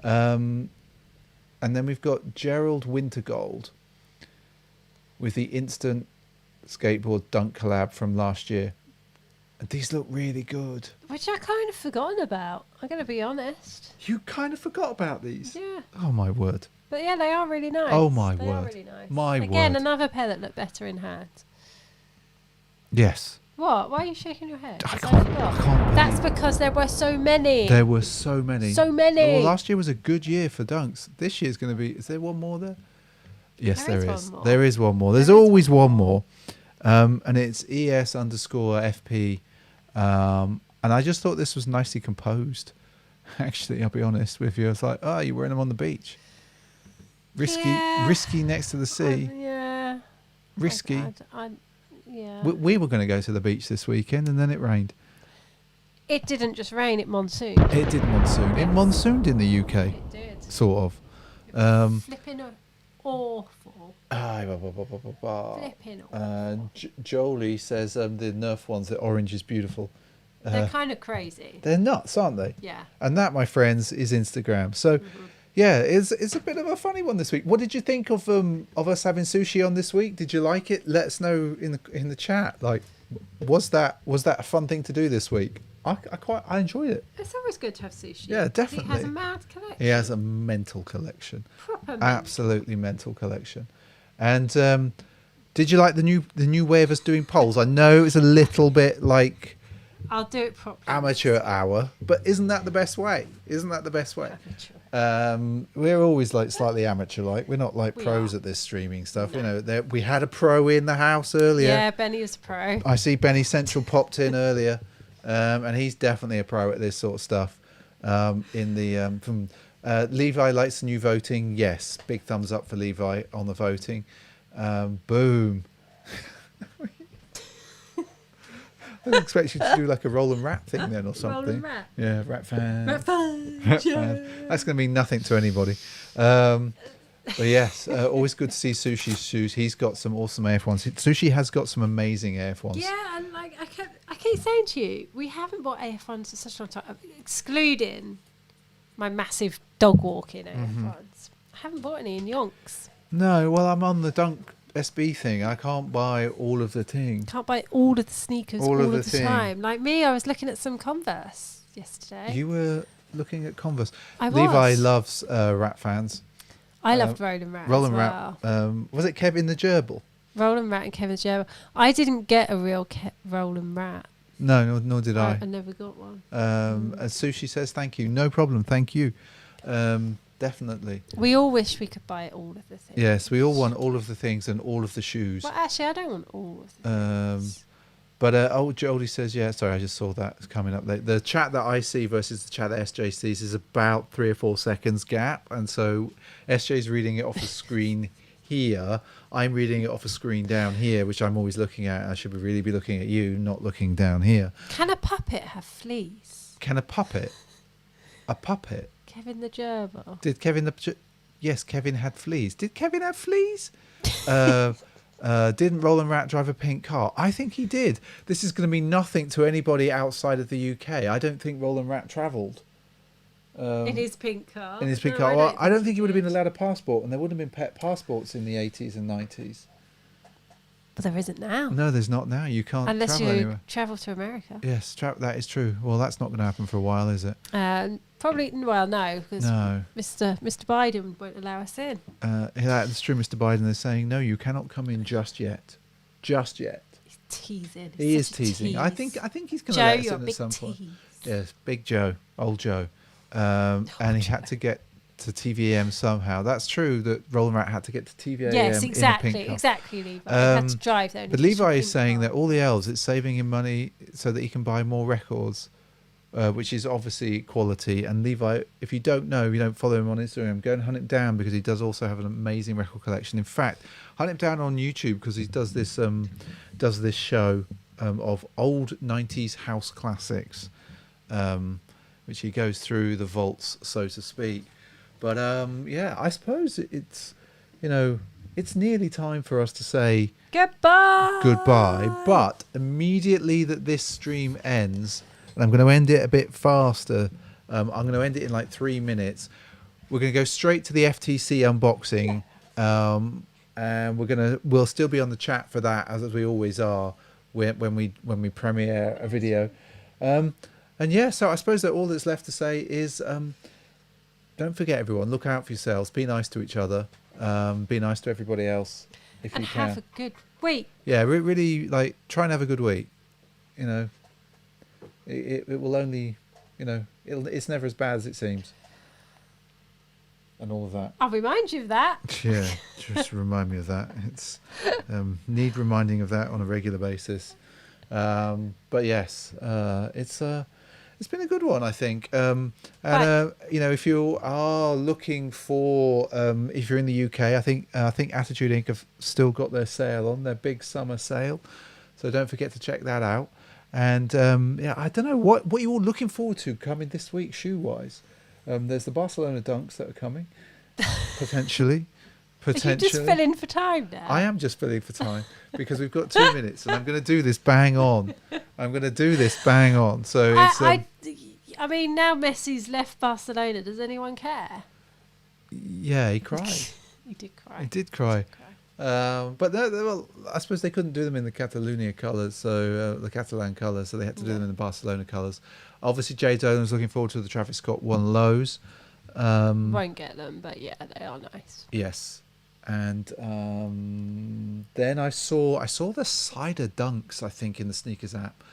Speaker 1: And then we've got Gerald Wintergold with the Instant Skateboard Dunk collab from last year. And these look really good.
Speaker 2: Which I kind of forgotten about. I'm going to be honest.
Speaker 1: You kind of forgot about these?
Speaker 2: Yeah.
Speaker 1: Oh, my word.
Speaker 2: But yeah, they are really nice.
Speaker 1: Oh, my
Speaker 2: they
Speaker 1: word.
Speaker 2: Are really nice.
Speaker 1: My
Speaker 2: Again,
Speaker 1: word.
Speaker 2: another pair that look better in hand.
Speaker 1: Yes.
Speaker 2: What? Why are you shaking your head?
Speaker 1: I
Speaker 2: 'Cause
Speaker 1: can't
Speaker 2: forgot. That's
Speaker 1: believe-
Speaker 2: because there were so many.
Speaker 1: There were so many.
Speaker 2: So many.
Speaker 1: Well, last year was a good year for dunks. This year's going to be... Is there one more there? Yes,
Speaker 2: There is
Speaker 1: there
Speaker 2: one
Speaker 1: is.
Speaker 2: more.
Speaker 1: There is one more. There's always one more. And it's ES_FP. And I just thought this was nicely composed. Actually, I'll be honest with you. I was like, you're wearing them on the beach. Risky next to the sea.
Speaker 2: Yeah.
Speaker 1: Risky.
Speaker 2: Yeah.
Speaker 1: We were going to go to the beach this weekend and then it rained.
Speaker 2: It didn't just rain, it monsooned.
Speaker 1: It did monsoon. It
Speaker 2: Yes.
Speaker 1: monsooned in the UK.
Speaker 2: It did.
Speaker 1: Sort of.
Speaker 2: Flipping awful. Flipping awful.
Speaker 1: Jolie says the Nerf ones, the orange is beautiful.
Speaker 2: They're kind of crazy.
Speaker 1: They're nuts, aren't they?
Speaker 2: Yeah.
Speaker 1: And that, my friends, is Instagram. So, yeah, it's a bit of a funny one this week. What did you think of us having sushi on this week? Did you like it? Let us know in the chat. Like, was that a fun thing to do this week? I enjoyed it.
Speaker 2: It's always good to have sushi.
Speaker 1: Yeah, definitely.
Speaker 2: He has a mad collection.
Speaker 1: He has a mental collection.
Speaker 2: Proper mental.
Speaker 1: Absolutely mental collection. And did you like the new way of us doing polls? I know it's a little bit like
Speaker 2: I'll do it properly.
Speaker 1: amateur hour, but isn't that the best way? We're always like slightly amateur like. We're not like pros at this streaming stuff.
Speaker 2: No.
Speaker 1: You know, we had a pro in the house earlier.
Speaker 2: Yeah, Benny is a pro.
Speaker 1: I see Benny Central popped in earlier, and he's definitely a pro at this sort of stuff. From Levi likes the new voting. Yes, big thumbs up for Levi on the voting. Boom. I didn't expect you to do like a roll and rap thing then or something.
Speaker 2: Roll and rap.
Speaker 1: Yeah, rap fan.
Speaker 2: Rap fan.
Speaker 1: Rap
Speaker 2: Yeah.
Speaker 1: fan. That's going to mean nothing to anybody. But yes, always good to see Sushi's shoes. He's got some awesome Air Ones. Sushi has got some amazing Air Ones.
Speaker 2: Yeah, and like I keep saying to you, we haven't bought AF1s for such a long time, excluding my massive dog walking AF1s. I haven't bought any in yonks.
Speaker 1: No, well, I'm on the Dunk SB thing. I can't buy all of the thing.
Speaker 2: Can't buy all of the sneakers all of the
Speaker 1: thing.
Speaker 2: time. Like me, I was looking at some Converse yesterday.
Speaker 1: You were looking at Converse.
Speaker 2: I was.
Speaker 1: Levi loves Rat fans.
Speaker 2: I loved Roland Rat
Speaker 1: Roland
Speaker 2: as well.
Speaker 1: Rat. Was it Kevin the Gerbil?
Speaker 2: Roland Rat and Kevin Gerber. I didn't get a real Roland Rat.
Speaker 1: No, nor did I.
Speaker 2: I never got one.
Speaker 1: And Sushi says thank you. No problem. Thank you. Definitely.
Speaker 2: We all wish we could buy all of the things.
Speaker 1: Yes, we all want all of the things and all of the shoes.
Speaker 2: Well, actually, I don't want all of the things.
Speaker 1: But old Jodie says, yeah, sorry, I just saw that coming up. The chat that I see versus the chat that SJ sees is about 3 or 4 seconds gap. And so SJ's reading it off the screen here. I'm reading it off a screen down here, which I'm always looking at. I should really be looking at you, not looking down here.
Speaker 2: Can a puppet have fleas?
Speaker 1: Can a puppet? A puppet?
Speaker 2: Kevin the Gerbil.
Speaker 1: Did Kevin Yes, Kevin had fleas. Did Kevin have fleas? Didn't Roland Rat drive a pink car? I think he did. This is going to mean nothing to anybody outside of the UK. I don't think Roland Rat travelled.
Speaker 2: In his pink car.
Speaker 1: In his pink car. Well, I don't think he would have been allowed a passport, and there would have been pet passports in the 80s and 90s.
Speaker 2: But there isn't now.
Speaker 1: No, there's not now. You can't
Speaker 2: unless
Speaker 1: travel
Speaker 2: you
Speaker 1: anywhere.
Speaker 2: travel to America.
Speaker 1: Yes, that is true. Well, that's not going to happen for a while, is it?
Speaker 2: Probably, well, no, because
Speaker 1: No.
Speaker 2: Mr. Biden won't allow us in.
Speaker 1: That's true. Mr. Biden is saying, no, you cannot come in just yet. Just yet.
Speaker 2: He's teasing.
Speaker 1: He is teasing.
Speaker 2: Tease.
Speaker 1: I think he's going to
Speaker 2: Joe,
Speaker 1: let us
Speaker 2: you're
Speaker 1: in
Speaker 2: a
Speaker 1: at
Speaker 2: big
Speaker 1: some
Speaker 2: tease.
Speaker 1: point. Yes, Big Joe, old Joe. And he had to get to TVM somehow. That's true that Roland Rat had to get to TVM
Speaker 2: yes, exactly,
Speaker 1: in a pink car.
Speaker 2: exactly, Levi. He had to drive there.
Speaker 1: But Levi is saying that all the elves, it's saving him money so that he can buy more records, which is obviously quality. And Levi, if you don't know, if you don't follow him on Instagram, go and hunt him down because he does also have an amazing record collection. In fact, hunt him down on YouTube because he does this show of old 90s house classics, which he goes through the vaults, so to speak. But yeah, I suppose it's nearly time for us to say goodbye. But immediately that this stream ends, and I'm going to end it a bit faster. I'm going to end it in like 3 minutes. We're going to go straight to the FTC unboxing, and we'll still be on the chat for that as we always are when we premiere a video. And yeah, so I suppose that all that's left to say is. Don't forget, everyone, look out for yourselves. Be nice to each other. Be nice to everybody else if you can.
Speaker 2: And have a good week.
Speaker 1: Yeah, really, try and have a good week. It will only, it's never as bad as it seems. And all of that.
Speaker 2: I'll remind you of that.
Speaker 1: Yeah, just remind me of that. It's need reminding of that on a regular basis. But yes, it's been a good one, I think. If you are looking for, if you're in the UK, I think Attitude Inc. have still got their sale on, their big summer sale. So don't forget to check that out. And I don't know what you're all looking forward to coming this week, shoe-wise. There's the Barcelona Dunks that are coming, potentially.
Speaker 2: Are you just filling for time now?
Speaker 1: I am just filling for time because we've got 2 minutes and I'm going to do this bang on. So it's.
Speaker 2: I mean, now Messi's left Barcelona. Does anyone care?
Speaker 1: Yeah, he cried.
Speaker 2: He did cry.
Speaker 1: He did cry. But well, I suppose they couldn't do them in the Catalonia colours, so the Catalan colours, so they had to do them in the Barcelona colours. Obviously, Jay Dolan's looking forward to the Travis Scott one lows.
Speaker 2: Won't get them, but yeah, they are nice.
Speaker 1: Yes. And then I saw the Cider Dunks, I think, in the sneakers app.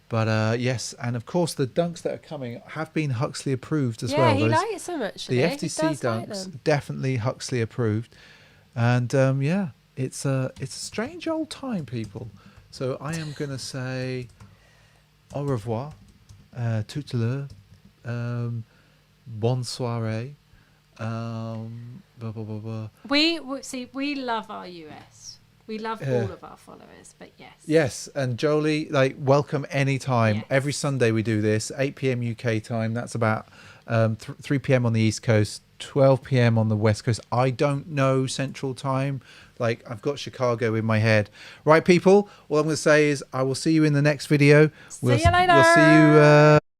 Speaker 1: But yes, and of course the dunks that are coming have been Huxley approved as well.
Speaker 2: Yeah, he likes them actually.
Speaker 1: The FTC dunks definitely Huxley approved, and yeah, it's a strange old time, people. So I am gonna say au revoir, tout à l'heure, bonne soirée. Blah, blah, blah, blah.
Speaker 2: We love our US. We love all of our followers, but yes.
Speaker 1: Yes, and Jolie, welcome anytime.
Speaker 2: Yes.
Speaker 1: Every Sunday we do this, 8 p.m. UK time. That's about 3 p.m. on the East Coast, 12 p.m. on the West Coast. I don't know Central Time. Like, I've got Chicago in my head. Right, people, all I'm going to say is I will see you in the next video.
Speaker 2: See you later.
Speaker 1: We'll see you...